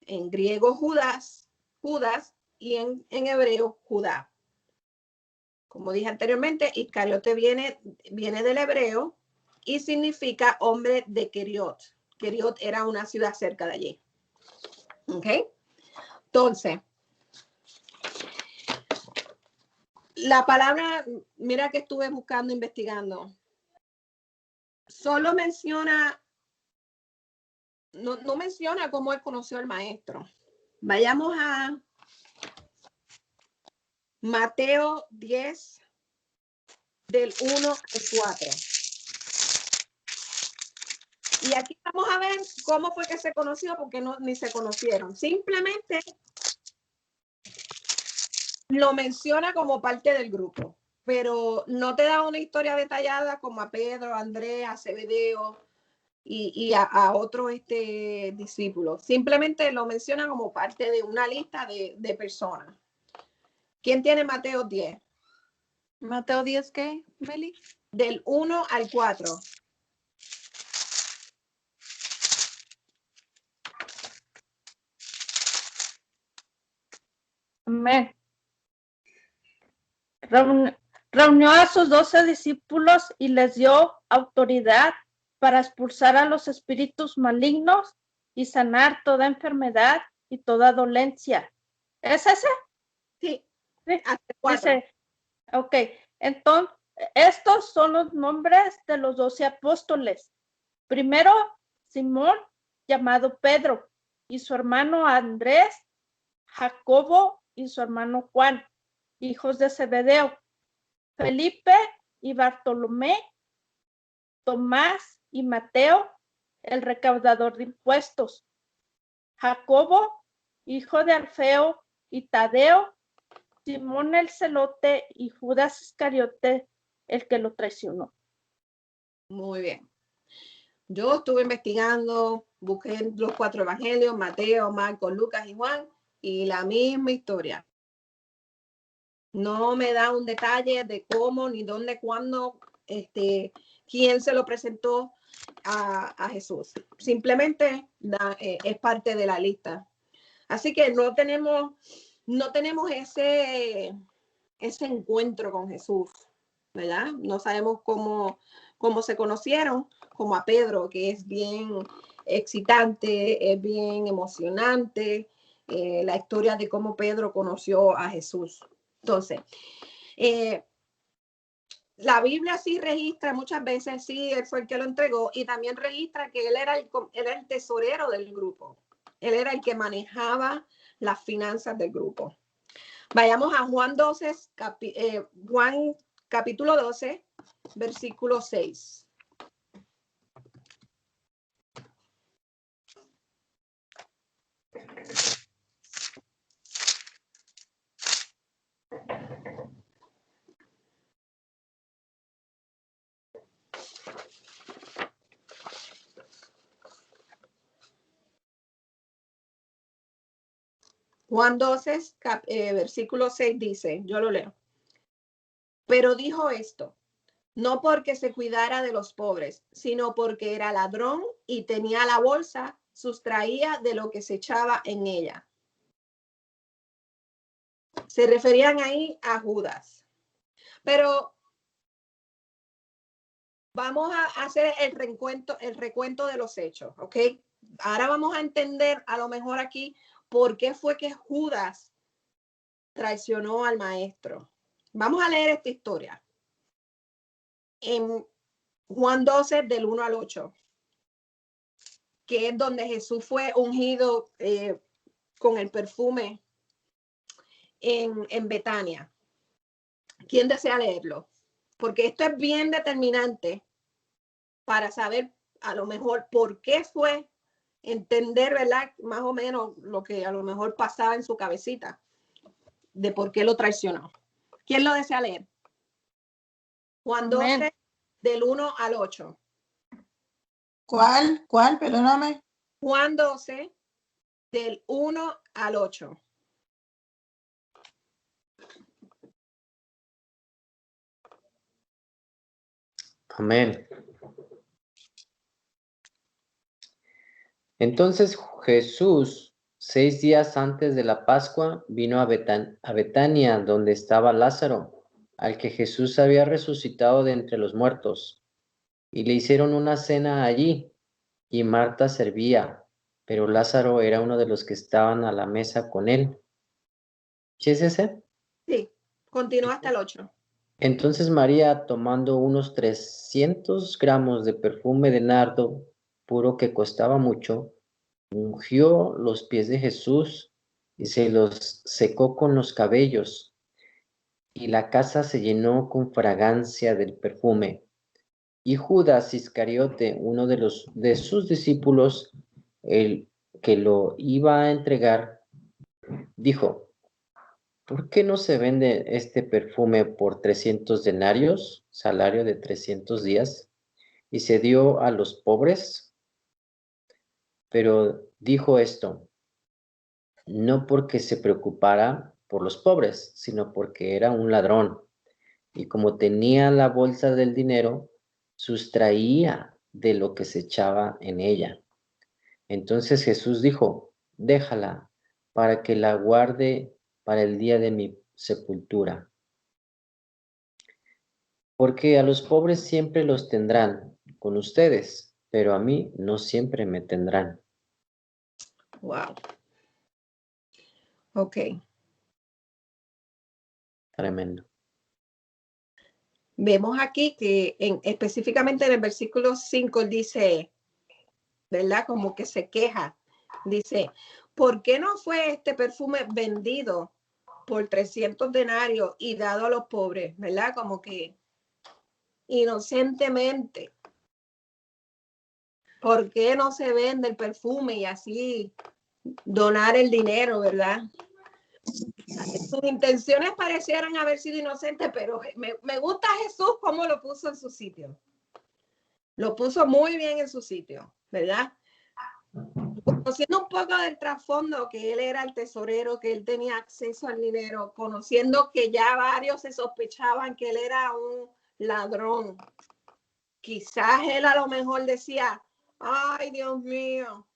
En griego Judas y en hebreo Judá. Como dije anteriormente, Iscariote viene del hebreo y significa hombre de Keriot. Keriot era una ciudad cerca de allí. ¿Ok? Entonces, la palabra, mira que estuve buscando, investigando, solo menciona, no menciona cómo él conoció al maestro. Vayamos a Mateo 10, del 1 al 4. Y aquí vamos a ver cómo fue que se conoció, porque ni se conocieron. Simplemente lo menciona como parte del grupo, pero no te da una historia detallada como a Pedro, a Andrés, a Zebedeo y a otros discípulos. Simplemente lo menciona como parte de una lista de personas. ¿Quién tiene Mateo 10? Mateo 10, ¿qué, Meli? Del 1 al 4. Amén. Reunió a sus 12 discípulos y les dio autoridad para expulsar a los espíritus malignos y sanar toda enfermedad y toda dolencia. ¿Es ese? Sí. Sí. Hasta 4. Dice, ok, entonces, estos son los nombres de los 12 apóstoles. Primero, Simón, llamado Pedro, y su hermano Andrés, Jacobo y su hermano Juan, hijos de Zebedeo, Felipe y Bartolomé, Tomás y Mateo, el recaudador de impuestos, Jacobo, hijo de Alfeo y Tadeo, Simón el celote y Judas Iscariote, el que lo traicionó. Muy bien. Yo estuve investigando, busqué los 4 evangelios, Mateo, Marcos, Lucas y Juan, y la misma historia. No me da un detalle de cómo, ni dónde, cuándo, quién se lo presentó a Jesús. Simplemente es parte de la lista. Así que no tenemos ese encuentro con Jesús, ¿verdad? No sabemos cómo se conocieron, como a Pedro, que es bien excitante, es bien emocionante, la historia de cómo Pedro conoció a Jesús. Entonces, la Biblia sí registra muchas veces, sí, él fue el que lo entregó, y también registra que él era el tesorero del grupo. Él era el que manejaba las finanzas del grupo. Vayamos a Juan 12, Juan capítulo 12, versículo 6. Juan 12, versículo 6 dice, yo lo leo. Pero dijo esto, no porque se cuidara de los pobres, sino porque era ladrón y tenía la bolsa, sustraía de lo que se echaba en ella. Se referían ahí a Judas. Pero vamos a hacer el recuento de los hechos, ¿ok? Ahora vamos a entender a lo mejor aquí por qué fue que Judas traicionó al maestro. Vamos a leer esta historia. En Juan 12, del 1 al 8, que es donde Jesús fue ungido con el perfume en Betania. ¿Quién desea leerlo? Porque esto es bien determinante para saber a lo mejor por qué fue, entender, ¿verdad? Más o menos lo que a lo mejor pasaba en su cabecita, de por qué lo traicionó. ¿Quién lo desea leer? Juan 12, Amén. del 1 al 8. ¿Cuál? Perdóname. Juan 12, del 1 al 8. Amén. Entonces Jesús, 6 días antes de la Pascua, vino a Betania, donde estaba Lázaro, al que Jesús había resucitado de entre los muertos. Y le hicieron una cena allí, y Marta servía, pero Lázaro era uno de los que estaban a la mesa con él. ¿Sí es ese? Sí, continúa hasta el 8. Entonces María, tomando unos 300 gramos de perfume de nardo puro que costaba mucho, ungió los pies de Jesús y se los secó con los cabellos, y la casa se llenó con fragancia del perfume. Y Judas Iscariote, uno de sus discípulos, el que lo iba a entregar, dijo: ¿Por qué no se vende este perfume por 300 denarios, salario de 300 días, y se dio a los pobres? Pero dijo esto no porque se preocupara por los pobres, sino porque era un ladrón, y como tenía la bolsa del dinero, sustraía de lo que se echaba en ella. Entonces Jesús dijo: déjala, para que la guarde para el día de mi sepultura. Porque a los pobres siempre los tendrán con ustedes, pero a mí no siempre me tendrán. Wow. Ok. Tremendo. Vemos aquí que específicamente en el versículo 5 dice, ¿verdad? Como que se queja. Dice, ¿por qué no fue este perfume vendido por 300 denarios y dado a los pobres? ¿Verdad? Como que inocentemente. ¿Por qué no se vende el perfume y así donar el dinero, verdad? Sus intenciones parecieran haber sido inocentes, pero me gusta Jesús cómo lo puso en su sitio. Lo puso muy bien en su sitio, ¿verdad? Conociendo un poco del trasfondo, que él era el tesorero, que él tenía acceso al dinero, conociendo que ya varios se sospechaban que él era un ladrón. Quizás él a lo mejor decía, ay, Dios mío,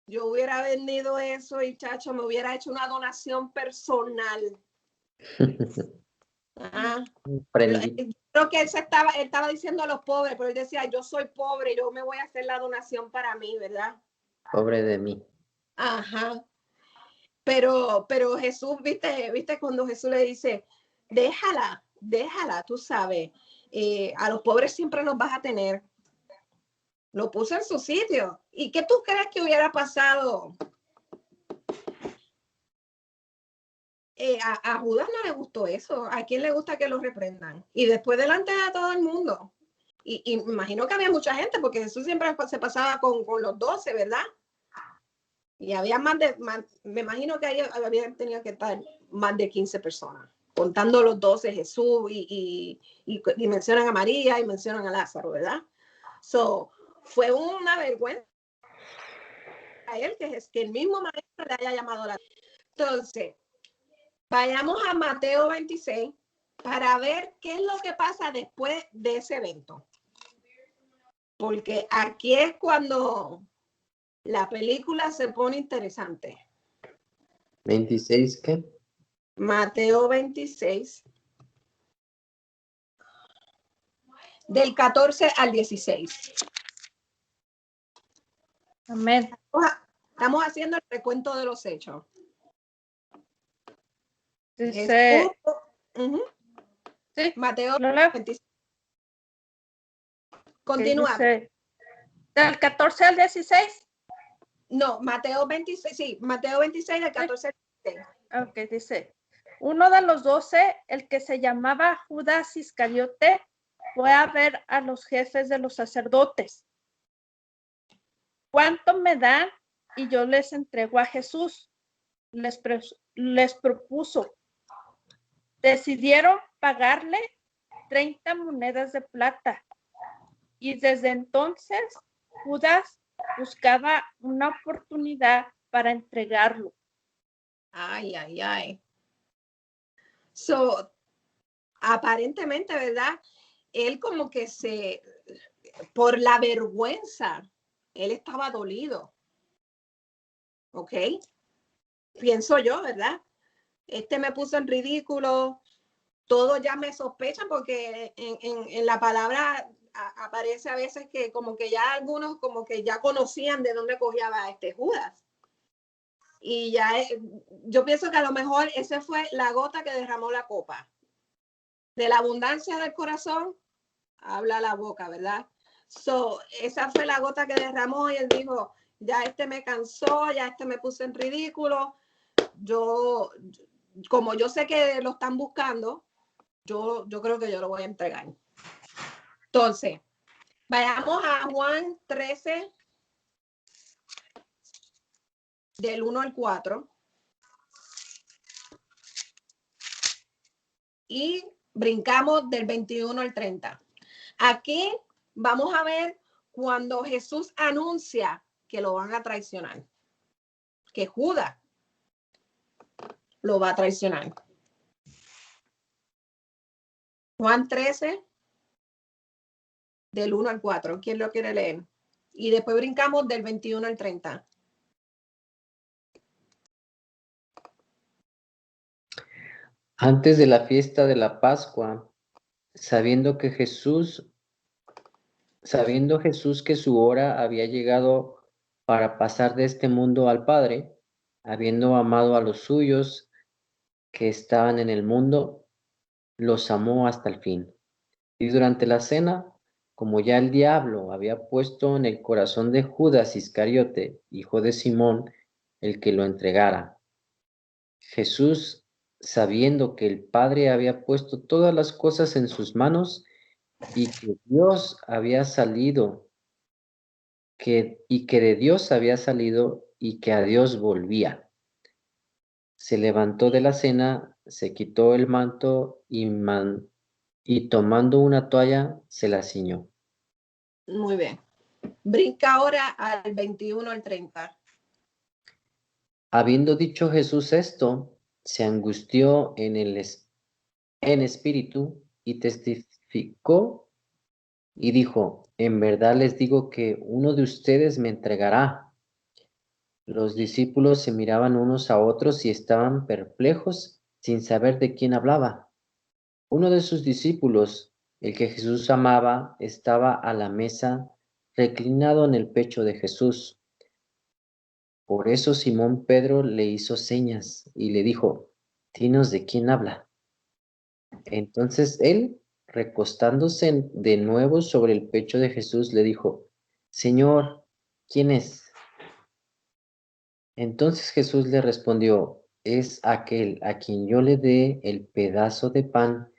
yo hubiera vendido eso y chacho, me hubiera hecho una donación personal. Creo que él estaba diciendo a los pobres, pero él decía, yo soy pobre, yo me voy a hacer la donación para mí, ¿verdad? Pobre de mí. Ajá. Pero Jesús, viste cuando Jesús le dice, déjala, tú sabes, a los pobres siempre los vas a tener. Lo puso en su sitio. ¿Y qué tú crees que hubiera pasado? A Judas no le gustó eso. ¿A quién le gusta que lo reprendan? Y después delante de todo el mundo. Y me imagino que había mucha gente, porque Jesús siempre se pasaba con los 12, ¿verdad? Y había me imagino que ahí había tenido que estar más de 15 personas, contando los 12, Jesús, y mencionan a María y mencionan a Lázaro, ¿verdad? So, fue una vergüenza a él que el mismo maestro le haya llamado la. Entonces, vayamos a Mateo 26 para ver qué es lo que pasa después de ese evento. Porque aquí es cuando la película se pone interesante. 26, ¿qué? Mateo 26, del 14 al 16. Amén. Estamos haciendo el recuento de los hechos. Dice, Ujú. sí, Mateo lo leo. 26. Que Continúa. dice, del 14 al 16. No, Mateo 26, sí, Mateo 26 del 14 al 16. Ok, dice, uno de los 12, el que se llamaba Judas Iscariote, fue a ver a los jefes de los sacerdotes. ¿Cuánto me dan? Y yo les entrego a Jesús. Les propuso. Decidieron pagarle 30 monedas de plata. Y desde entonces, Judas buscaba una oportunidad para entregarlo. Ay, ay, ay. So, aparentemente, ¿verdad? Él como que por la vergüenza, él estaba dolido. ¿Ok? Pienso yo, ¿verdad? Me puso en ridículo. Todos ya me sospechan porque en la palabra aparece a veces que como que ya algunos como que ya conocían de dónde cogía Judas. Y ya yo pienso que a lo mejor esa fue la gota que derramó la copa. De la abundancia del corazón habla la boca, ¿verdad? So, esa fue la gota que derramó y él dijo, ya me cansó, ya me puso en ridículo. Como yo sé que lo están buscando, yo creo que yo lo voy a entregar. Entonces, vayamos a Juan 13, del 1 al 4. Y brincamos del 21 al 30. Aquí vamos a ver cuando Jesús anuncia que lo van a traicionar, que Judas lo va a traicionar. Juan 13, del 1 al 4. ¿Quién lo quiere leer? Y después brincamos del 21 al 30. Antes de la fiesta de la Pascua, sabiendo Jesús que su hora había llegado para pasar de este mundo al Padre, habiendo amado a los suyos que estaban en el mundo, los amó hasta el fin. Y durante la cena, como ya el diablo había puesto en el corazón de Judas Iscariote, hijo de Simón, el que lo entregara, Jesús, sabiendo que el Padre había puesto todas las cosas en sus manos y que Dios había salido, y que de Dios había salido y que a Dios volvía, se levantó de la cena, se quitó el manto y tomando una toalla se la ciñó. Muy bien. Brinca ahora al 21 al 30. Habiendo dicho Jesús esto, se angustió en espíritu y testificó y dijo, en verdad les digo que uno de ustedes me entregará. Los discípulos se miraban unos a otros y estaban perplejos sin saber de quién hablaba. Uno de sus discípulos, el que Jesús amaba, estaba a la mesa reclinado en el pecho de Jesús. Por eso Simón Pedro le hizo señas y le dijo, dinos de quién habla. Entonces él, recostándose de nuevo sobre el pecho de Jesús, le dijo, Señor, ¿quién es? Entonces Jesús le respondió, es aquel a quien yo le dé el pedazo de pan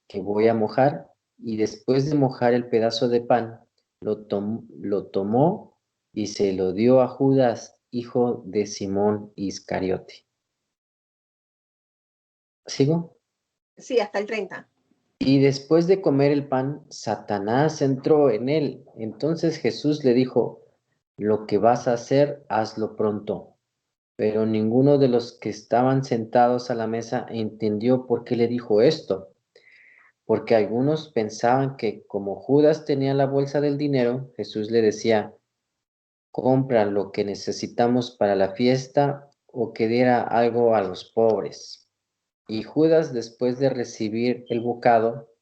que voy a mojar, y después de mojar el pedazo de pan, lo tomó y se lo dio a Judas, hijo de Simón Iscariote. ¿Sigo? Sí, hasta el 30. Y después de comer el pan, Satanás entró en él. Entonces Jesús le dijo, lo que vas a hacer, hazlo pronto. Pero ninguno de los que estaban sentados a la mesa entendió por qué le dijo esto. Porque algunos pensaban que como Judas tenía la bolsa del dinero, Jesús le decía, compra lo que necesitamos para la fiesta o que diera algo a los pobres. Y Judas, después de recibir el bocado,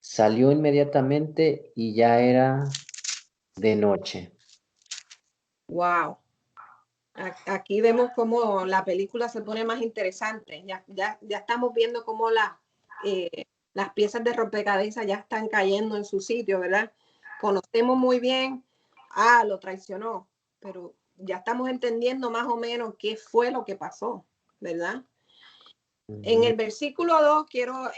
salió inmediatamente y ya era de noche. Wow. Aquí vemos cómo la película se pone más interesante. Ya estamos viendo cómo las piezas de rompecabezas ya están cayendo en su sitio, ¿verdad? Conocemos muy bien, lo traicionó, pero ya estamos entendiendo más o menos qué fue lo que pasó, ¿verdad? En el versículo 2 quiero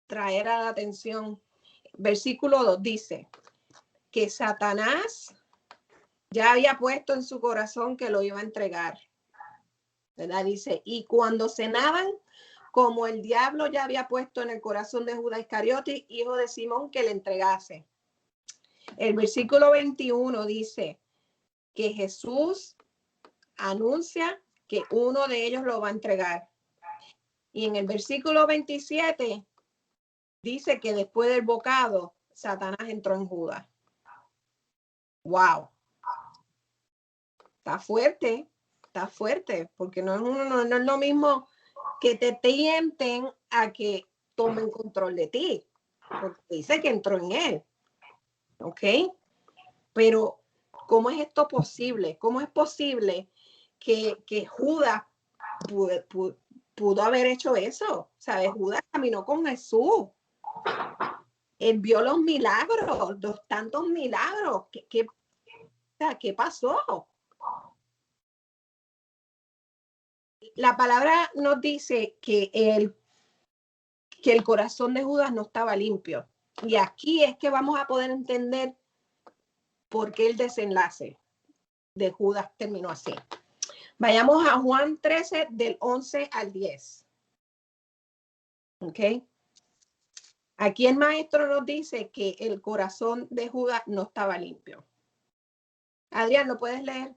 traer a la atención. Versículo 2 dice que Satanás ya había puesto en su corazón que lo iba a entregar, ¿verdad? Dice, y cuando cenaban, como el diablo ya había puesto en el corazón de Judas Iscariote, hijo de Simón, que le entregase. El versículo 21 dice que Jesús anuncia que uno de ellos lo va a entregar. Y en el versículo 27 dice que después del bocado, Satanás entró en Judas. ¡Wow! Está fuerte, porque no es lo mismo que te tienten a que tomen control de ti, porque dice que entró en él, ¿ok? Pero, ¿cómo es esto posible? ¿Cómo es posible que Judas pudo haber hecho eso? ¿Sabes? Judas caminó con Jesús. Él vio los milagros, los tantos milagros. ¿Qué pasó? La palabra nos dice que el corazón de Judas no estaba limpio. Y aquí es que vamos a poder entender por qué el desenlace de Judas terminó así. Vayamos a Juan 13, del 11 al 10. ¿Ok? Aquí el maestro nos dice que el corazón de Judas no estaba limpio. Adrián, ¿lo puedes leer?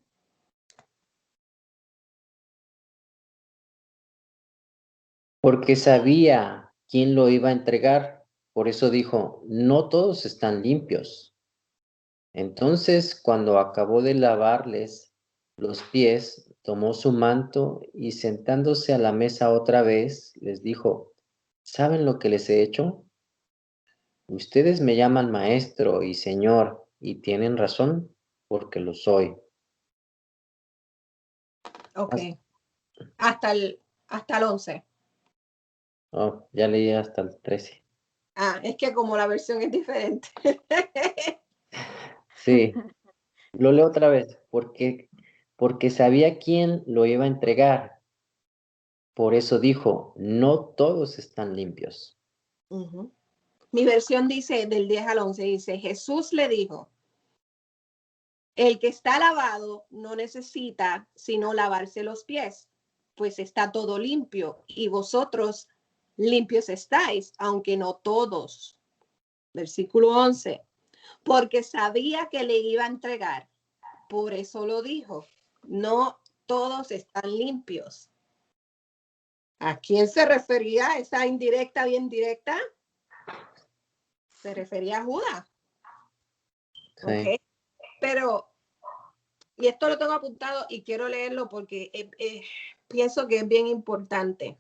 Porque sabía quién lo iba a entregar, por eso dijo, no todos están limpios. Entonces, cuando acabó de lavarles los pies, tomó su manto y sentándose a la mesa otra vez, les dijo, ¿saben lo que les he hecho? Ustedes me llaman maestro y señor, y tienen razón, porque lo soy. Ok. Hasta el 11. Oh, ya leí hasta el 13. Es que como la versión es diferente. Sí, lo leo otra vez, porque sabía quién lo iba a entregar. Por eso dijo, no todos están limpios. Mi versión dice, del 10 al 11, dice, Jesús le dijo, el que está lavado no necesita sino lavarse los pies, pues está todo limpio, y vosotros limpios estáis, aunque no todos. Versículo 11, porque sabía que le iba a entregar, por eso lo dijo, no todos están limpios. ¿A quién se refería esa indirecta bien directa? Se refería a Judas. Sí. Okay. Pero, y esto lo tengo apuntado y quiero leerlo porque pienso que es bien importante.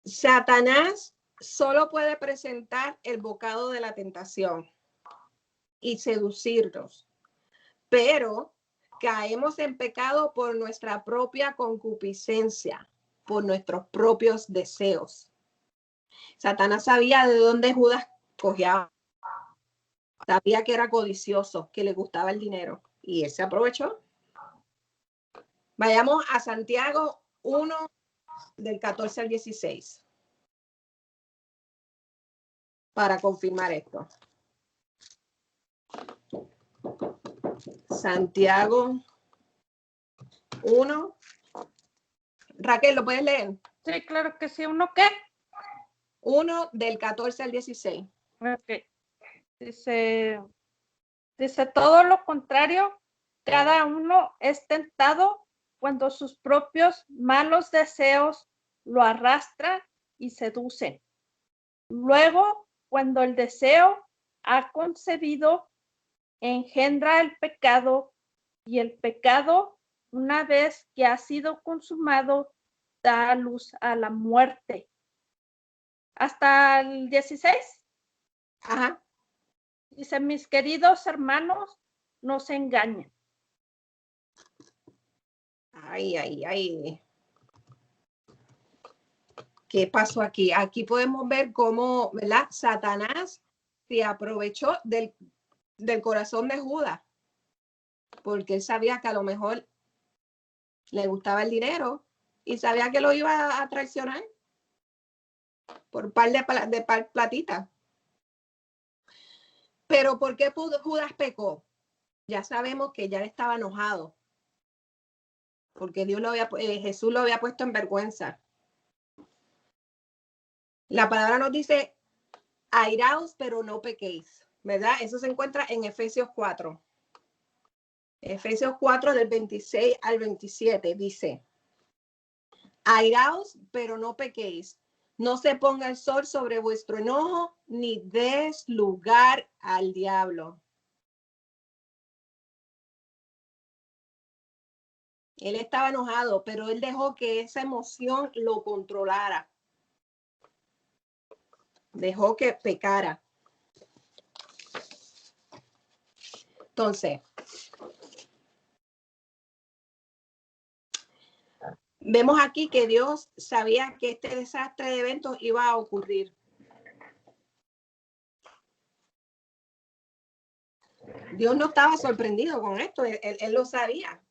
Satanás solo puede presentar el bocado de la tentación y seducirnos, pero caemos en pecado por nuestra propia concupiscencia, por nuestros propios deseos. Satanás sabía de dónde Judas cogía, sabía que era codicioso, que le gustaba el dinero, y él se aprovechó. Vayamos a Santiago 1, del 14 al 16, para confirmar esto. Santiago 1. Raquel, ¿lo puedes leer? Sí, claro que sí. ¿Uno qué? 1, del 14 al 16. Ok. Dice todo lo contrario, cada uno es tentado cuando sus propios malos deseos lo arrastran y seducen. Luego, cuando el deseo ha concebido, engendra el pecado, y el pecado, una vez que ha sido consumado, da a luz a la muerte. Hasta el 16. Ajá. Dice, mis queridos hermanos, no se engañen. Ay, ay, ay. ¿Qué pasó aquí? Aquí podemos ver cómo, ¿verdad? Satanás se aprovechó del corazón de Judas, porque él sabía que a lo mejor le gustaba el dinero y sabía que lo iba a traicionar por un par de platitas. Pero ¿por qué Judas pecó? Ya sabemos que ya estaba enojado, porque Jesús lo había puesto en vergüenza. La palabra nos dice, airaos, pero no pequéis, ¿verdad? Eso se encuentra en Efesios 4. Efesios 4 del 26 al 27 dice, airaos, pero no pequéis. No se ponga el sol sobre vuestro enojo, ni des lugar al diablo. Él estaba enojado, pero él dejó que esa emoción lo controlara. Dejó que pecara. Entonces, vemos aquí que Dios sabía que este desastre de eventos iba a ocurrir. Dios no estaba sorprendido con esto, él lo sabía.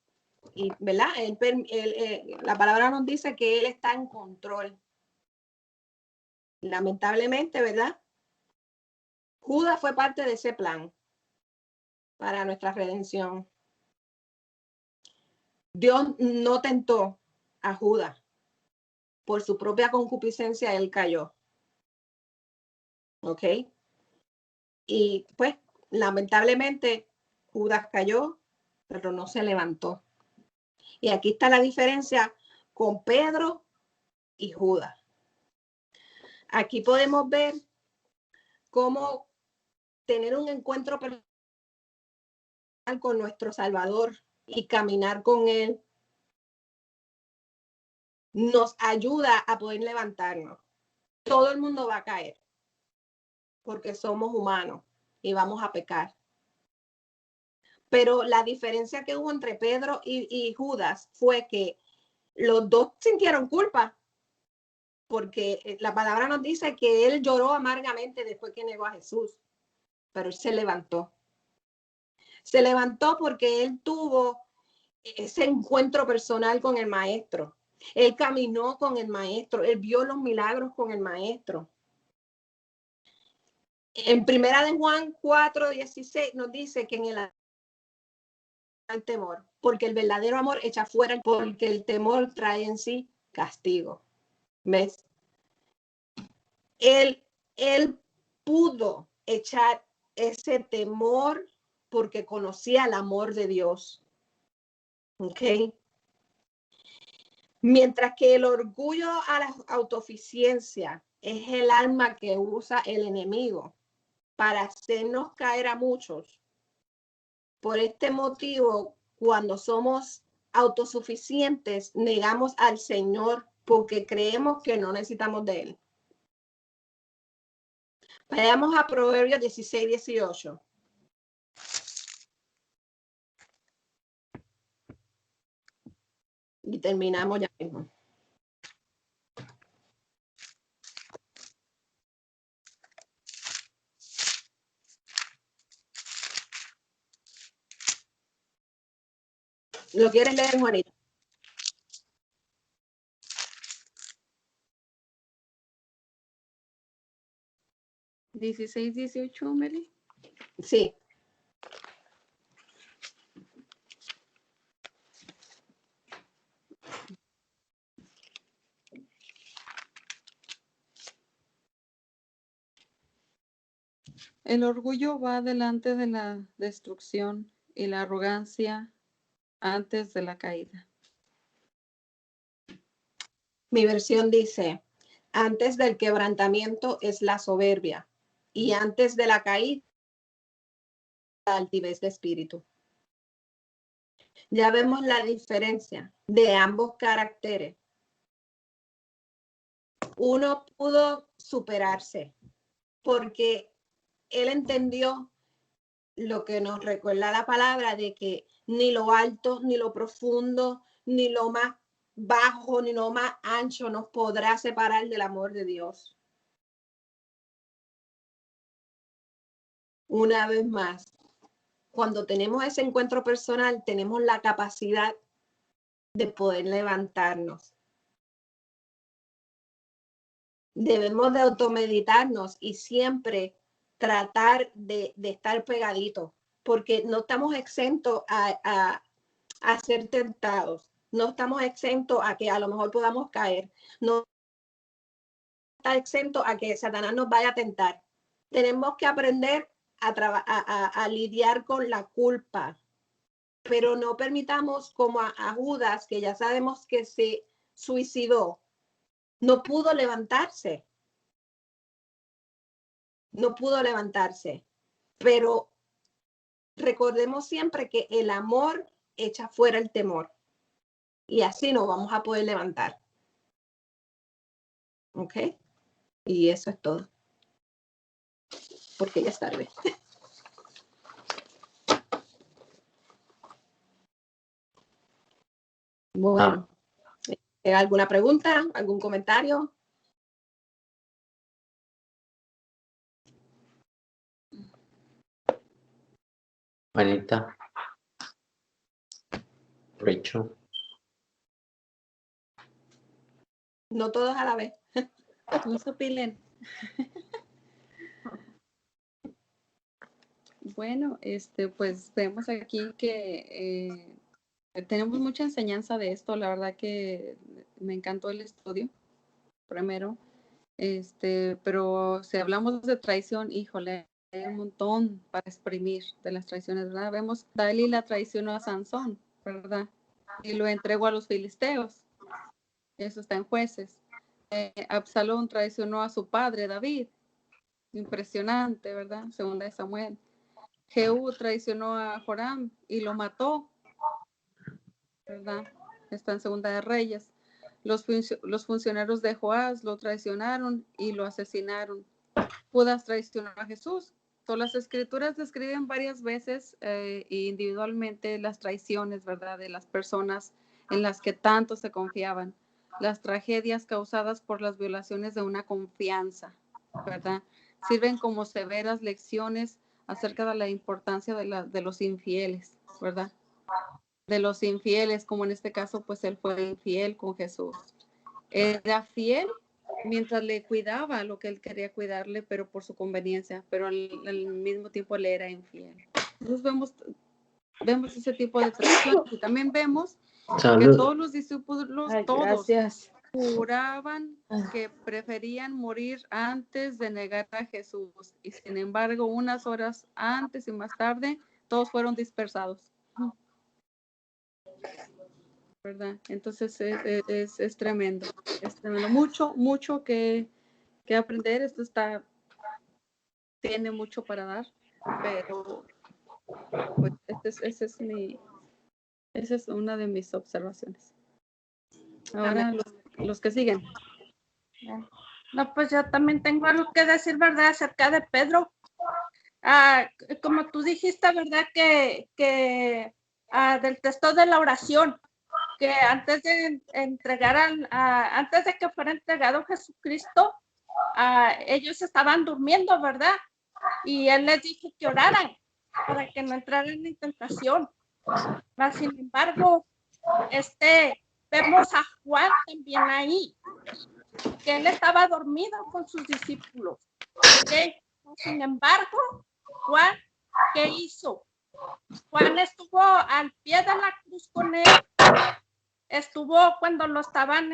Y, ¿verdad? La palabra nos dice que Él está en control. Lamentablemente, ¿verdad? Judas fue parte de ese plan para nuestra redención. Dios no tentó a Judas. Por su propia concupiscencia, él cayó. ¿Ok? Y pues, lamentablemente, Judas cayó, pero no se levantó. Y aquí está la diferencia con Pedro y Judas. Aquí podemos ver cómo tener un encuentro personal con nuestro Salvador y caminar con Él nos ayuda a poder levantarnos. Todo el mundo va a caer porque somos humanos y vamos a pecar. Pero la diferencia que hubo entre Pedro y Judas fue que los dos sintieron culpa, porque la palabra nos dice que él lloró amargamente después que negó a Jesús, pero él se levantó. Se levantó porque él tuvo ese encuentro personal con el maestro. Él caminó con el maestro, él vio los milagros con el maestro. En primera de Juan 4:16 nos dice que en el temor, porque el verdadero amor echa fuera, porque el temor trae en sí castigo. ¿Ves? Él pudo echar ese temor porque conocía el amor de Dios. ¿Ok? Mientras que el orgullo a la autosuficiencia es el arma que usa el enemigo para hacernos caer a muchos. Por este motivo, cuando somos autosuficientes, negamos al Señor porque creemos que no necesitamos de Él. Vayamos a Proverbios 16:18. Y terminamos ya mismo. ¿Lo quieres leer, Juanita? ¿16-18, Meli? Sí. El orgullo va delante de la destrucción y la arrogancia antes de la caída. Mi versión dice, antes del quebrantamiento es la soberbia y antes de la caída, la altivez de espíritu. Ya vemos la diferencia de ambos caracteres. Uno pudo superarse porque él entendió lo que nos recuerda la palabra de que ni lo alto, ni lo profundo, ni lo más bajo, ni lo más ancho nos podrá separar del amor de Dios. Una vez más, cuando tenemos ese encuentro personal, tenemos la capacidad de poder levantarnos. Debemos de automeditarnos y siempre tratar de estar pegaditos, porque no estamos exentos a ser tentados, no estamos exentos a que a lo mejor podamos caer, no estamos exentos a que Satanás nos vaya a tentar. Tenemos que aprender a lidiar con la culpa, pero no permitamos como a Judas, que ya sabemos que se suicidó, no pudo levantarse. No pudo levantarse, pero recordemos siempre que el amor echa fuera el temor y así nos vamos a poder levantar. ¿Ok? Y eso es todo. Porque ya es tarde. Bueno, ¿alguna pregunta? ¿Algún comentario? Anita. Rachel. No todos a la vez. No se opilen. Bueno, pues vemos aquí que tenemos mucha enseñanza de esto. La verdad que me encantó el estudio, primero. Pero si hablamos de traición, híjole, hay un montón para exprimir de las traiciones, ¿verdad? Vemos, Dalí la traicionó a Sansón, ¿verdad? Y lo entregó a los filisteos. Eso está en Jueces. Absalón traicionó a su padre, David. Impresionante, ¿verdad? Segunda de Samuel. Jehú traicionó a Joram y lo mató, ¿verdad? Está en Segunda de Reyes. Los funcionarios de Joás lo traicionaron y lo asesinaron. Judas traicionó a Jesús. Todas las escrituras describen varias veces individualmente las traiciones, ¿verdad? De las personas en las que tanto se confiaban. Las tragedias causadas por las violaciones de una confianza, ¿verdad? Sirven como severas lecciones acerca de la importancia de los infieles, ¿verdad? De los infieles, como en este caso, pues él fue infiel con Jesús. Era fiel mientras le cuidaba lo que él quería cuidarle, pero por su conveniencia, pero al mismo tiempo le era infiel. Entonces vemos ese tipo de traición. Y también vemos que todos los discípulos, todos juraban que preferían morir antes de negar a Jesús. Y sin embargo, unas horas antes y más tarde, todos fueron dispersados. ¿Verdad? Entonces es tremendo. Es tremendo. Mucho que aprender. Esto tiene mucho para dar, pero pues esa es una de mis observaciones. Ahora los que siguen. No, pues yo también tengo algo que decir, ¿verdad? Acerca de Pedro. Como tú dijiste, ¿verdad? Que del texto de la oración, que antes de antes de que fuera entregado Jesucristo, ellos estaban durmiendo, ¿verdad? Y él les dijo que oraran para que no entraran en tentación. Mas, sin embargo, vemos a Juan también ahí, que él estaba dormido con sus discípulos. ¿Okay? Sin embargo, Juan, ¿qué hizo? Juan estuvo al pie de la cruz con él. Estuvo cuando lo estaban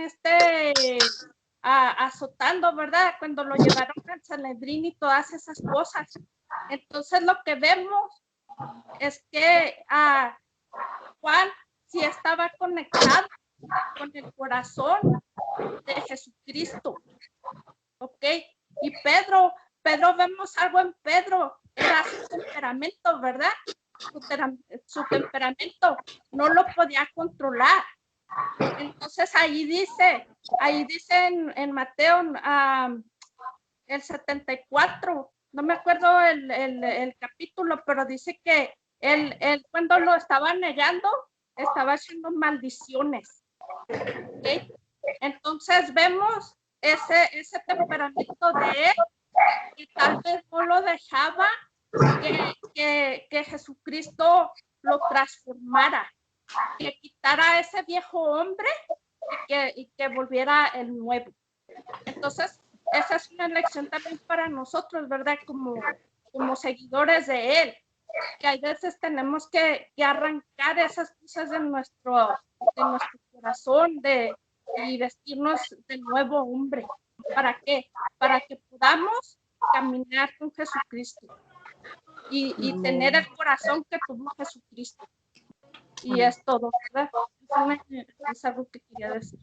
azotando, ¿verdad? Cuando lo llevaron al Sanedrín y todas esas cosas. Entonces lo que vemos es que Juan sí estaba conectado con el corazón de Jesucristo. ¿Ok? Y Pedro, vemos algo en Pedro, era su temperamento, ¿verdad? Su temperamento no lo podía controlar. Entonces ahí dice en Mateo el 74, no me acuerdo el capítulo, pero dice que él cuando lo estaba negando, estaba haciendo maldiciones. ¿Okay? Entonces vemos ese temperamento de él, y tal vez no lo dejaba que Jesucristo lo transformara, que quitara ese viejo hombre y que volviera el nuevo. Entonces, esa es una lección también para nosotros, ¿verdad? Como seguidores de él, que hay veces tenemos que arrancar esas cosas de nuestro corazón y vestirnos de nuevo hombre. ¿Para qué? Para que podamos caminar con Jesucristo y tener el corazón que tuvo Jesucristo. Y es todo, ¿verdad? Es algo que quería decir.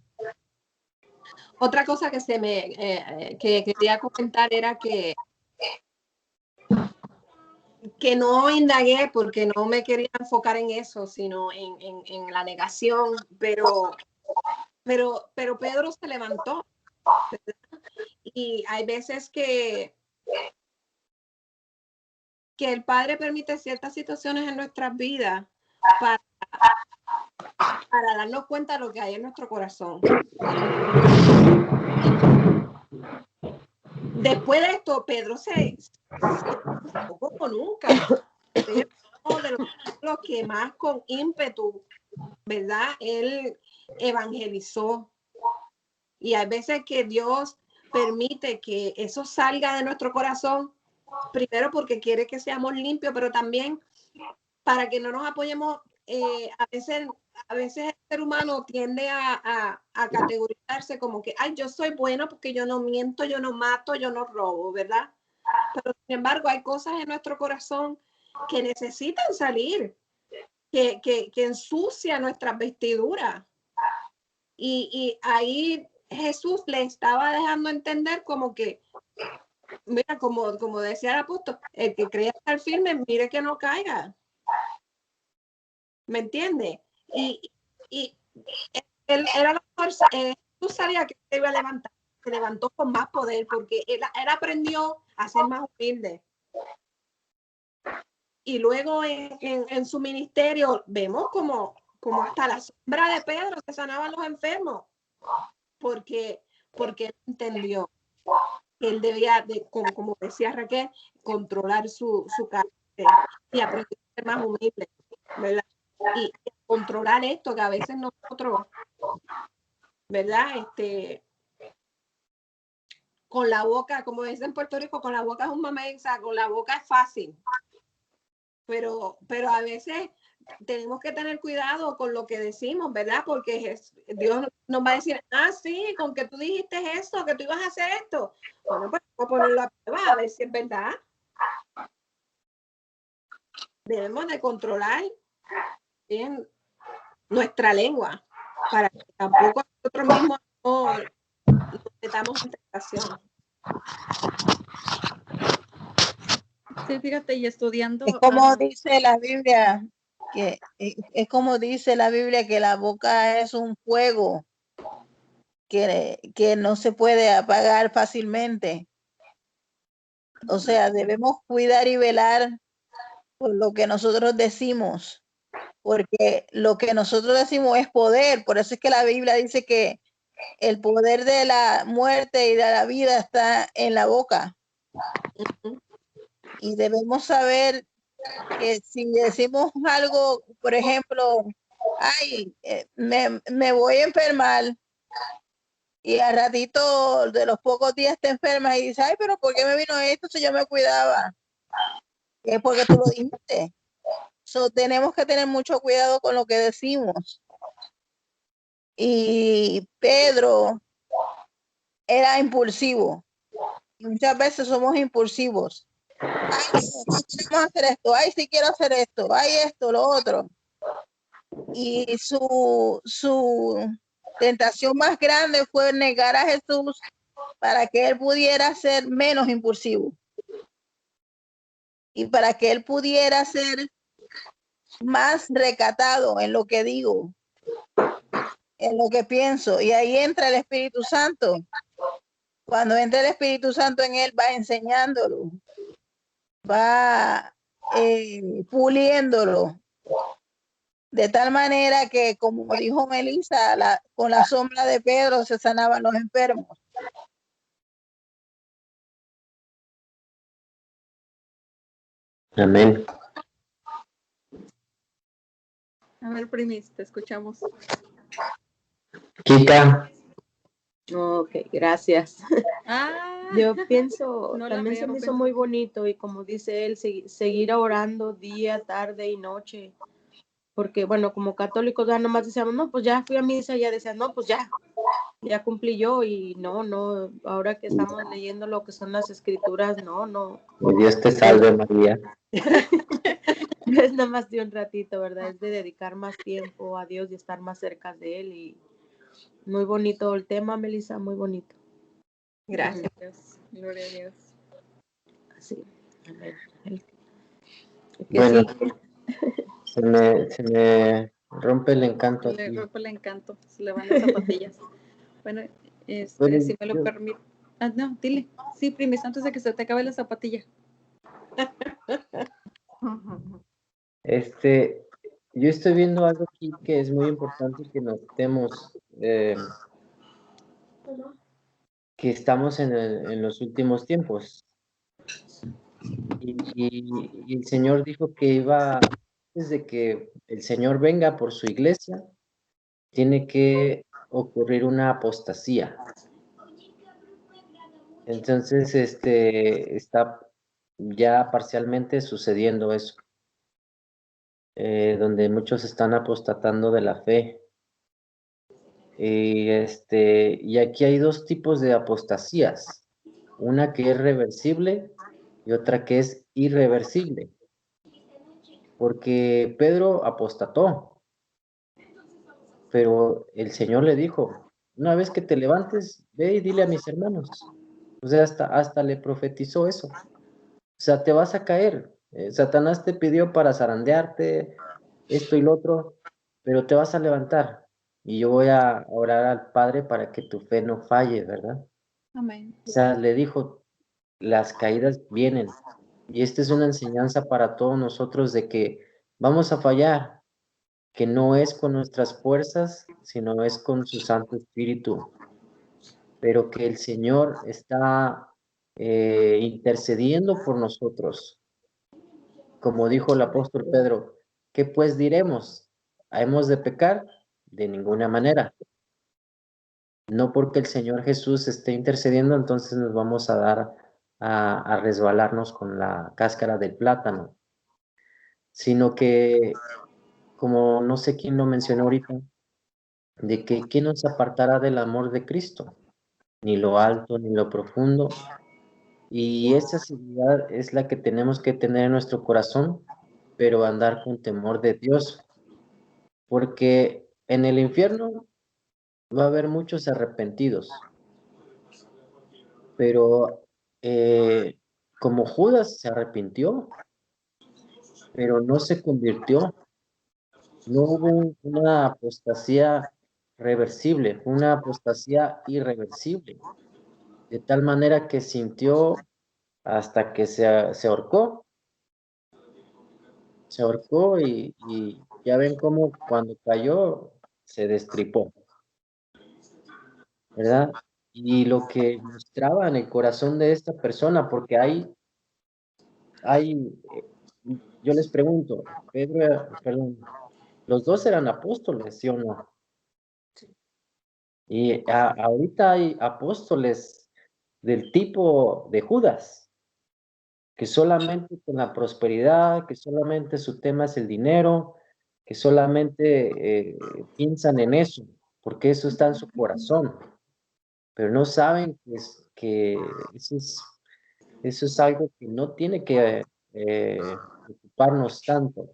Otra cosa que que quería comentar era que no indagué porque no me quería enfocar en eso, sino en la negación, pero Pedro se levantó, ¿verdad? Y hay veces que el Padre permite ciertas situaciones en nuestras vidas para darnos cuenta de lo que hay en nuestro corazón. Después de esto, Pedro se como nunca. Pedro, uno de los que más con ímpetu, ¿verdad? Él evangelizó. Y hay veces que Dios permite que eso salga de nuestro corazón, primero porque quiere que seamos limpios, pero también para que no nos apoyemos. A veces el ser humano tiende a categorizarse como que, ay, yo soy bueno porque yo no miento, yo no mato, yo no robo, ¿verdad? Pero sin embargo hay cosas en nuestro corazón que necesitan salir, que ensucia nuestras vestiduras. Y ahí Jesús le estaba dejando entender como que, mira, como decía el apóstol, el que cree estar firme, mire que no caiga. ¿Me entiende? Y él era la fuerza. Jesús sabía que se iba a levantar, se levantó con más poder porque él aprendió a ser más humilde. Y luego en su ministerio vemos como hasta la sombra de Pedro se sanaban los enfermos, porque él entendió que él debía, como decía Raquel, controlar su carácter y aprender a ser más humilde, ¿verdad? Y controlar esto que a veces nosotros, ¿verdad? Con la boca, como dicen en Puerto Rico, con la boca es un mameyza, con la boca es fácil. Pero a veces tenemos que tener cuidado con lo que decimos, ¿verdad? Porque Dios nos va a decir, sí, con que tú dijiste eso, que tú ibas a hacer esto. Bueno, pues vamos a ponerlo a prueba a ver si es verdad. Debemos de controlar bien nuestra lengua para que tampoco nosotros mismos no nos metamos en tentación. Sí, fíjate, y estudiando. Es como dice la Biblia, es como dice la Biblia que la boca es un fuego que no se puede apagar fácilmente. O sea, debemos cuidar y velar por lo que nosotros decimos, porque lo que nosotros decimos es poder. Por eso es que la Biblia dice que el poder de la muerte y de la vida está en la boca. Y debemos saber que si decimos algo, por ejemplo, ay, me voy a enfermar, y al ratito de los pocos días te enfermas y dices, ay, pero ¿por qué me vino esto si yo me cuidaba? Es porque tú lo dijiste. Tenemos que tener mucho cuidado con lo que decimos. Y Pedro era impulsivo. Y muchas veces somos impulsivos. Ay, sí, queremos hacer esto. Ay, sí quiero hacer esto. Ay, esto, lo otro. Y su tentación más grande fue negar a Jesús para que él pudiera ser menos impulsivo y para que él pudiera ser más recatado en lo que digo, en lo que pienso. Y ahí entra el Espíritu Santo. Cuando entra el Espíritu Santo en él, va enseñándolo, va puliéndolo. De tal manera que, como dijo Melissa, con la sombra de Pedro se sanaban los enfermos. Amén. A ver, Primis, te escuchamos. Kika, Ok, gracias. Ah, Yo pienso, no la también se veo, me hizo pensé. muy bonito y como dice él, seguir orando día, tarde y noche. Porque, bueno, como católicos ya nomás decíamos, no, pues ya fui a misa, ya decían, no, pues ya cumplí yo. Y no, ahora que estamos leyendo lo que son las escrituras, no. que Dios te salve, María. No es nada más de un ratito, ¿verdad? Es de dedicar más tiempo a Dios y estar más cerca de Él. Y muy bonito el tema, Melissa, muy bonito. Gracias. Gloria a Dios. Así. Amén. ¿Qué Bueno, sigue? se me rompe el encanto Le aquí. rompe el encanto, se le van las zapatillas. Bueno, Bueno, si me lo permite. Ah, no, dile. Sí, Primis, antes de que se te acabe la zapatilla. Yo estoy viendo algo aquí que es muy importante que notemos, que estamos en los últimos tiempos. Y el Señor dijo que antes de que el Señor venga por su iglesia, tiene que ocurrir una apostasía. Entonces, está ya parcialmente sucediendo eso, donde muchos están apostatando de la fe. Y aquí hay dos tipos de apostasías, una que es reversible y otra que es irreversible, porque Pedro apostató, pero el Señor le dijo, una vez que te levantes, ve y dile a mis hermanos. O sea, hasta le profetizó eso. O sea, te vas a caer. Satanás te pidió para zarandearte, esto y lo otro, pero te vas a levantar. Y yo voy a orar al Padre para que tu fe no falle, ¿verdad? Amén. O sea, le dijo, las caídas vienen. Y esta es una enseñanza para todos nosotros de que vamos a fallar, que no es con nuestras fuerzas, sino es con su Santo Espíritu. Pero que el Señor está intercediendo por nosotros. Como dijo el apóstol Pedro, ¿qué pues diremos? ¿Hemos de pecar? De ninguna manera. No porque el Señor Jesús esté intercediendo, entonces nos vamos a dar a resbalarnos con la cáscara del plátano, sino que, como no sé quién lo mencionó ahorita, de que ¿quién nos apartará del amor de Cristo? Ni lo alto, ni lo profundo. Y esa seguridad es la que tenemos que tener en nuestro corazón, pero andar con temor de Dios, porque en el infierno va a haber muchos arrepentidos, pero como Judas se arrepintió, pero no se convirtió, no hubo una apostasía reversible, una apostasía irreversible, de tal manera que sintió hasta que se ahorcó y ya ven cómo cuando cayó se destripó, ¿verdad? Y lo que mostraba en el corazón de esta persona, porque yo les pregunto, perdón, los dos eran apóstoles, ¿sí o no? Y ahorita hay apóstoles del tipo de Judas, que solamente con la prosperidad, que solamente su tema es el dinero, que solamente piensan en eso, porque eso está en su corazón, pero no saben que eso es algo que no tiene que ocuparnos tanto.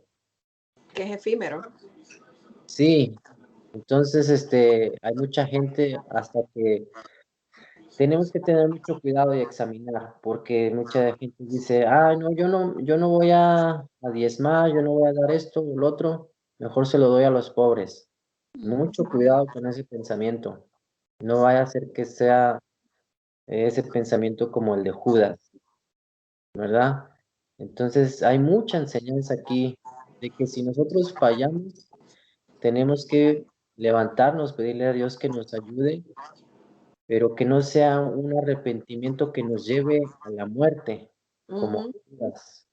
Que es efímero. Sí, entonces hay mucha gente hasta que tenemos que tener mucho cuidado y examinar, porque mucha gente dice, no, yo no voy a diezmar, yo no voy a dar esto o lo otro, mejor se lo doy a los pobres. Mucho cuidado con ese pensamiento. No vaya a ser que sea ese pensamiento como el de Judas, ¿verdad? Entonces hay mucha enseñanza aquí de que si nosotros fallamos, tenemos que levantarnos, pedirle a Dios que nos ayude, pero que no sea un arrepentimiento que nos lleve a la muerte, como Ujú. Judas,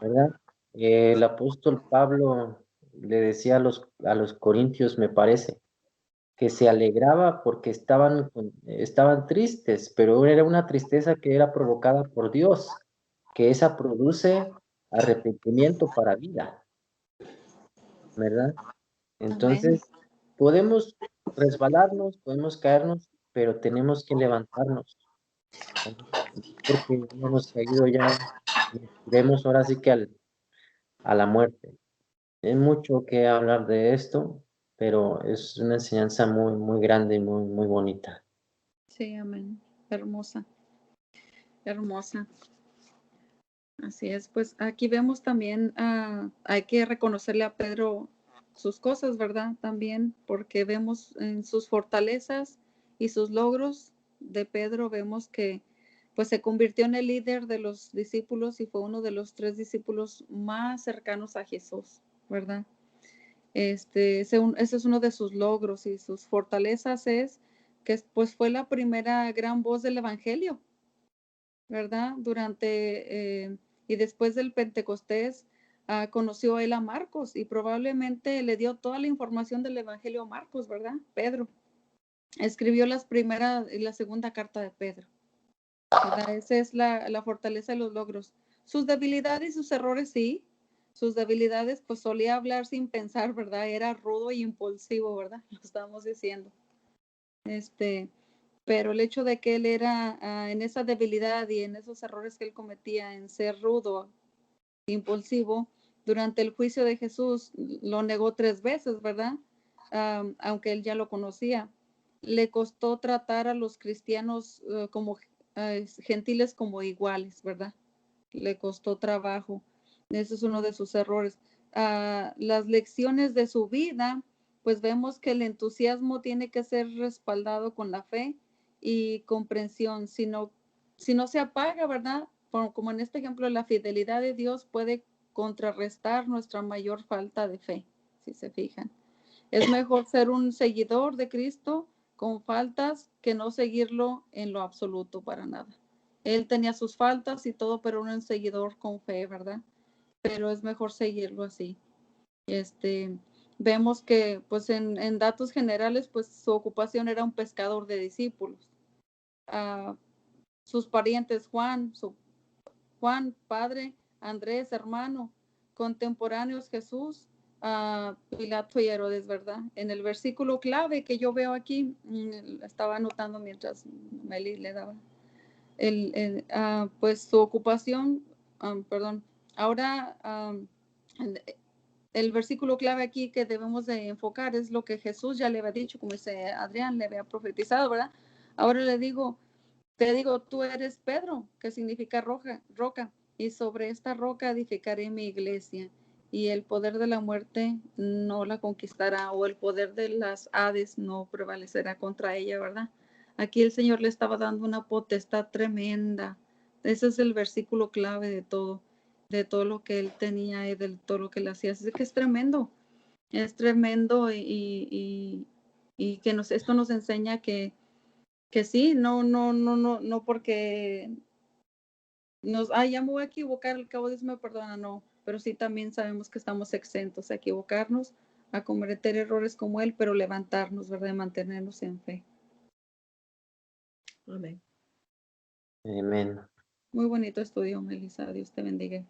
¿verdad? El apóstol Pablo le decía a los corintios, me parece, que se alegraba porque estaban tristes, pero era una tristeza que era provocada por Dios, que esa produce arrepentimiento para vida, ¿verdad? Amén. Entonces, podemos resbalarnos, podemos caernos, pero tenemos que levantarnos, ¿verdad? Porque hemos caído ya, vemos ahora sí que a la muerte. Hay mucho que hablar de esto, pero es una enseñanza muy, muy grande y muy, muy bonita. Sí, amén. Hermosa, hermosa. Así es, pues aquí vemos también, hay que reconocerle a Pedro sus cosas, ¿verdad? También, porque vemos en sus fortalezas y sus logros de Pedro, vemos que pues se convirtió en el líder de los discípulos y fue uno de los 3 discípulos más cercanos a Jesús, ¿verdad? Ese es uno de sus logros y sus fortalezas es que pues fue la primera gran voz del evangelio, ¿verdad? Y después del Pentecostés, conoció él a Marcos y probablemente le dio toda la información del Evangelio a Marcos, ¿verdad? Pedro. Escribió la primera y la segunda carta de Pedro, ¿verdad? Esa es la fortaleza de los logros. Sus debilidades y sus errores, sí. Sus debilidades, pues solía hablar sin pensar, ¿verdad? Era rudo y impulsivo, ¿verdad? Lo estamos diciendo. Pero el hecho de que él era en esa debilidad y en esos errores que él cometía en ser rudo, impulsivo, durante el juicio de Jesús lo negó 3 veces, ¿verdad? Aunque él ya lo conocía. Le costó tratar a los cristianos como gentiles como iguales, ¿verdad? Le costó trabajo. Ese es uno de sus errores. Las lecciones de su vida, pues vemos que el entusiasmo tiene que ser respaldado con la fe y comprensión. Si no se apaga, ¿verdad? Como en este ejemplo, la fidelidad de Dios puede contrarrestar nuestra mayor falta de fe, si se fijan. Es mejor ser un seguidor de Cristo con faltas que no seguirlo en lo absoluto para nada. Él tenía sus faltas y todo, pero era un seguidor con fe, ¿verdad? Pero es mejor seguirlo así. Vemos que, pues en datos generales, pues su ocupación era un pescador de discípulos. Sus parientes, Juan, padre, Andrés, hermano, contemporáneos, Jesús, Pilato y Herodes, ¿verdad? En el versículo clave que yo veo aquí, estaba anotando mientras Meli le daba, pues su ocupación, perdón, ahora el versículo clave aquí que debemos de enfocar es lo que Jesús ya le había dicho, como dice Adrián, le había profetizado, ¿verdad? Ahora te digo, tú eres Pedro, que significa roca, y sobre esta roca edificaré mi iglesia, y el poder de la muerte no la conquistará, o el poder de las hades no prevalecerá contra ella, ¿verdad? Aquí el Señor le estaba dando una potestad tremenda. Ese es el versículo clave de todo lo que él tenía y de todo lo que él hacía. Así que es tremendo y que esto nos enseña que sí, no porque ya me voy a equivocar, al cabo Dios me perdona, no, pero sí también sabemos que estamos exentos a equivocarnos, a cometer errores como él, pero levantarnos, ¿verdad? Mantenernos en fe. Amén. Amén. Muy bonito estudio, Melissa, Dios te bendiga.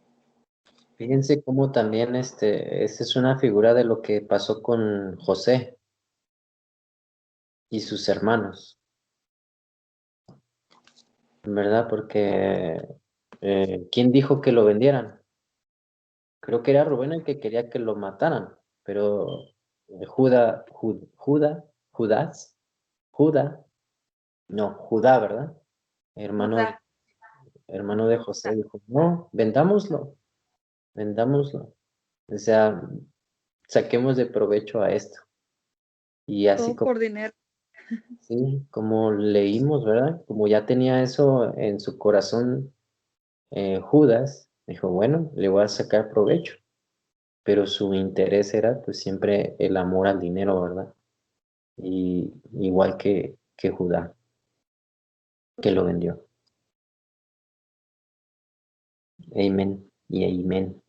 Fíjense cómo también esta es una figura de lo que pasó con José y sus hermanos, ¿verdad? Porque ¿quién dijo que lo vendieran? Creo que era Rubén el que quería que lo mataran, pero Judas No, Judá, ¿verdad? Hermano, Judá. hermano de José dijo, no, vendámoslo. O sea, saquemos de provecho a esto. Y así Todo como, por dinero. sí, como leímos, ¿verdad? Como ya tenía eso en su corazón, Judas, dijo, bueno, le voy a sacar provecho. Pero su interés era pues siempre el amor al dinero, ¿verdad? Y igual que Judá, que lo vendió. Amén y amén.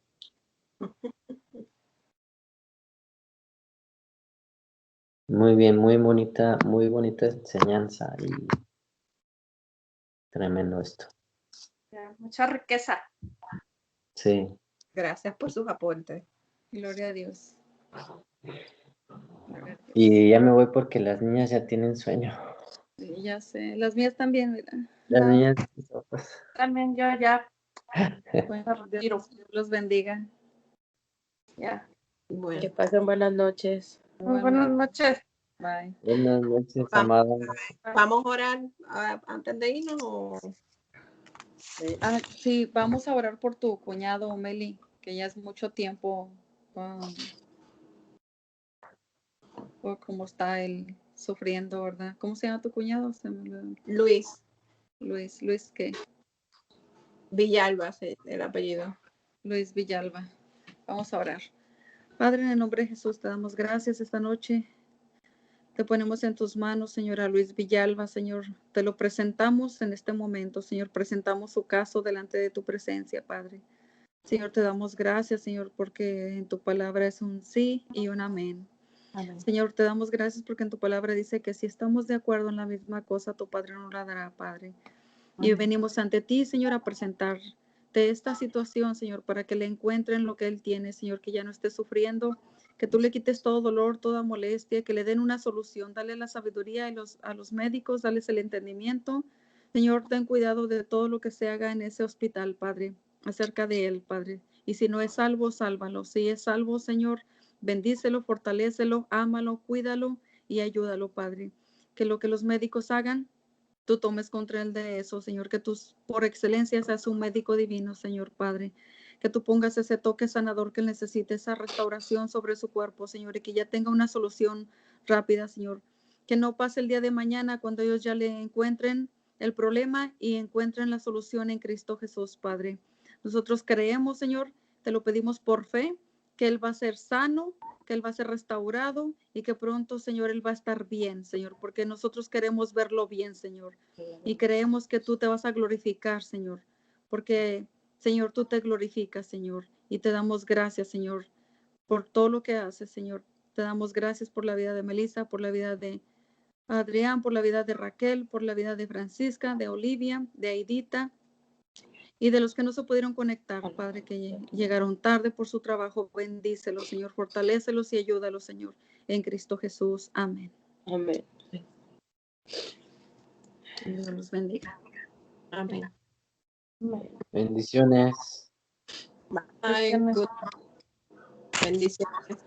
Muy bien, muy bonita enseñanza y tremendo esto. Mucha riqueza. Sí, Gracias por sus aportes. Gloria a Dios. Gloria a Dios. y ya me voy porque las niñas ya tienen sueño. Sí, ya sé. Las mías también, mira. Las No. niñas, pues, También yo ya. Bueno, Dios los bendiga. Ya. Bueno, Que pasen buenas noches. Muy buenas noches. Bye. buenas noches, Vamos. amada. ¿vamos a orar antes de irnos o...? Sí, vamos a orar por tu cuñado, Meli, que ya es mucho tiempo por cómo está él sufriendo, ¿verdad? ¿Cómo se llama tu cuñado? Luis Luis, ¿qué? Villalba, el apellido. Luis Villalba. Vamos a orar. Padre, en el nombre de Jesús, te damos gracias esta noche. Te ponemos en tus manos, Señora Luis Villalba, Señor. Te lo presentamos en este momento, Señor. Presentamos su caso delante de tu presencia, Padre. Señor, te damos gracias, Señor, porque en tu palabra es un sí y un amén. Amén. Señor, te damos gracias porque en tu palabra dice que si estamos de acuerdo en la misma cosa, tu Padre nos la dará, Padre. Y Amén. venimos ante ti, Señor, a presentarte esta situación, Señor, para que le encuentren lo que él tiene, Señor, que ya no esté sufriendo, que tú le quites todo dolor, toda molestia, que le den una solución, dale la sabiduría a los médicos, dales el entendimiento. Señor, ten cuidado de todo lo que se haga en ese hospital, Padre, acerca de él, Padre. Y si no es salvo, sálvalo. Si es salvo, Señor, bendícelo, fortalécelo, ámalo, cuídalo y ayúdalo, Padre. Que lo que los médicos hagan, tú tomes control de eso, Señor, que tú por excelencia seas un médico divino, Señor Padre, que tú pongas ese toque sanador que él necesite, esa restauración sobre su cuerpo, Señor, y que ya tenga una solución rápida, Señor, que no pase el día de mañana cuando ellos ya le encuentren el problema y encuentren la solución en Cristo Jesús, Padre. Nosotros creemos, Señor, te lo pedimos por fe, que él va a ser sano, que él va a ser restaurado y que pronto, Señor, él va a estar bien, Señor, porque nosotros queremos verlo bien, Señor, y creemos que tú te vas a glorificar, Señor, porque, Señor, tú te glorificas, Señor, y te damos gracias, Señor, por todo lo que haces, Señor. Te damos gracias por la vida de Melissa, por la vida de Adrián, por la vida de Raquel, por la vida de Francisca, de Olivia, de Aidita, y de los que no se pudieron conectar, Padre, que llegaron tarde por su trabajo, bendícelos, Señor, fortalécelos y ayúdalos, Señor, en Cristo Jesús. Amén. Amén. Dios los bendiga. Amén. Bendiciones. Bye. Good. Bendiciones.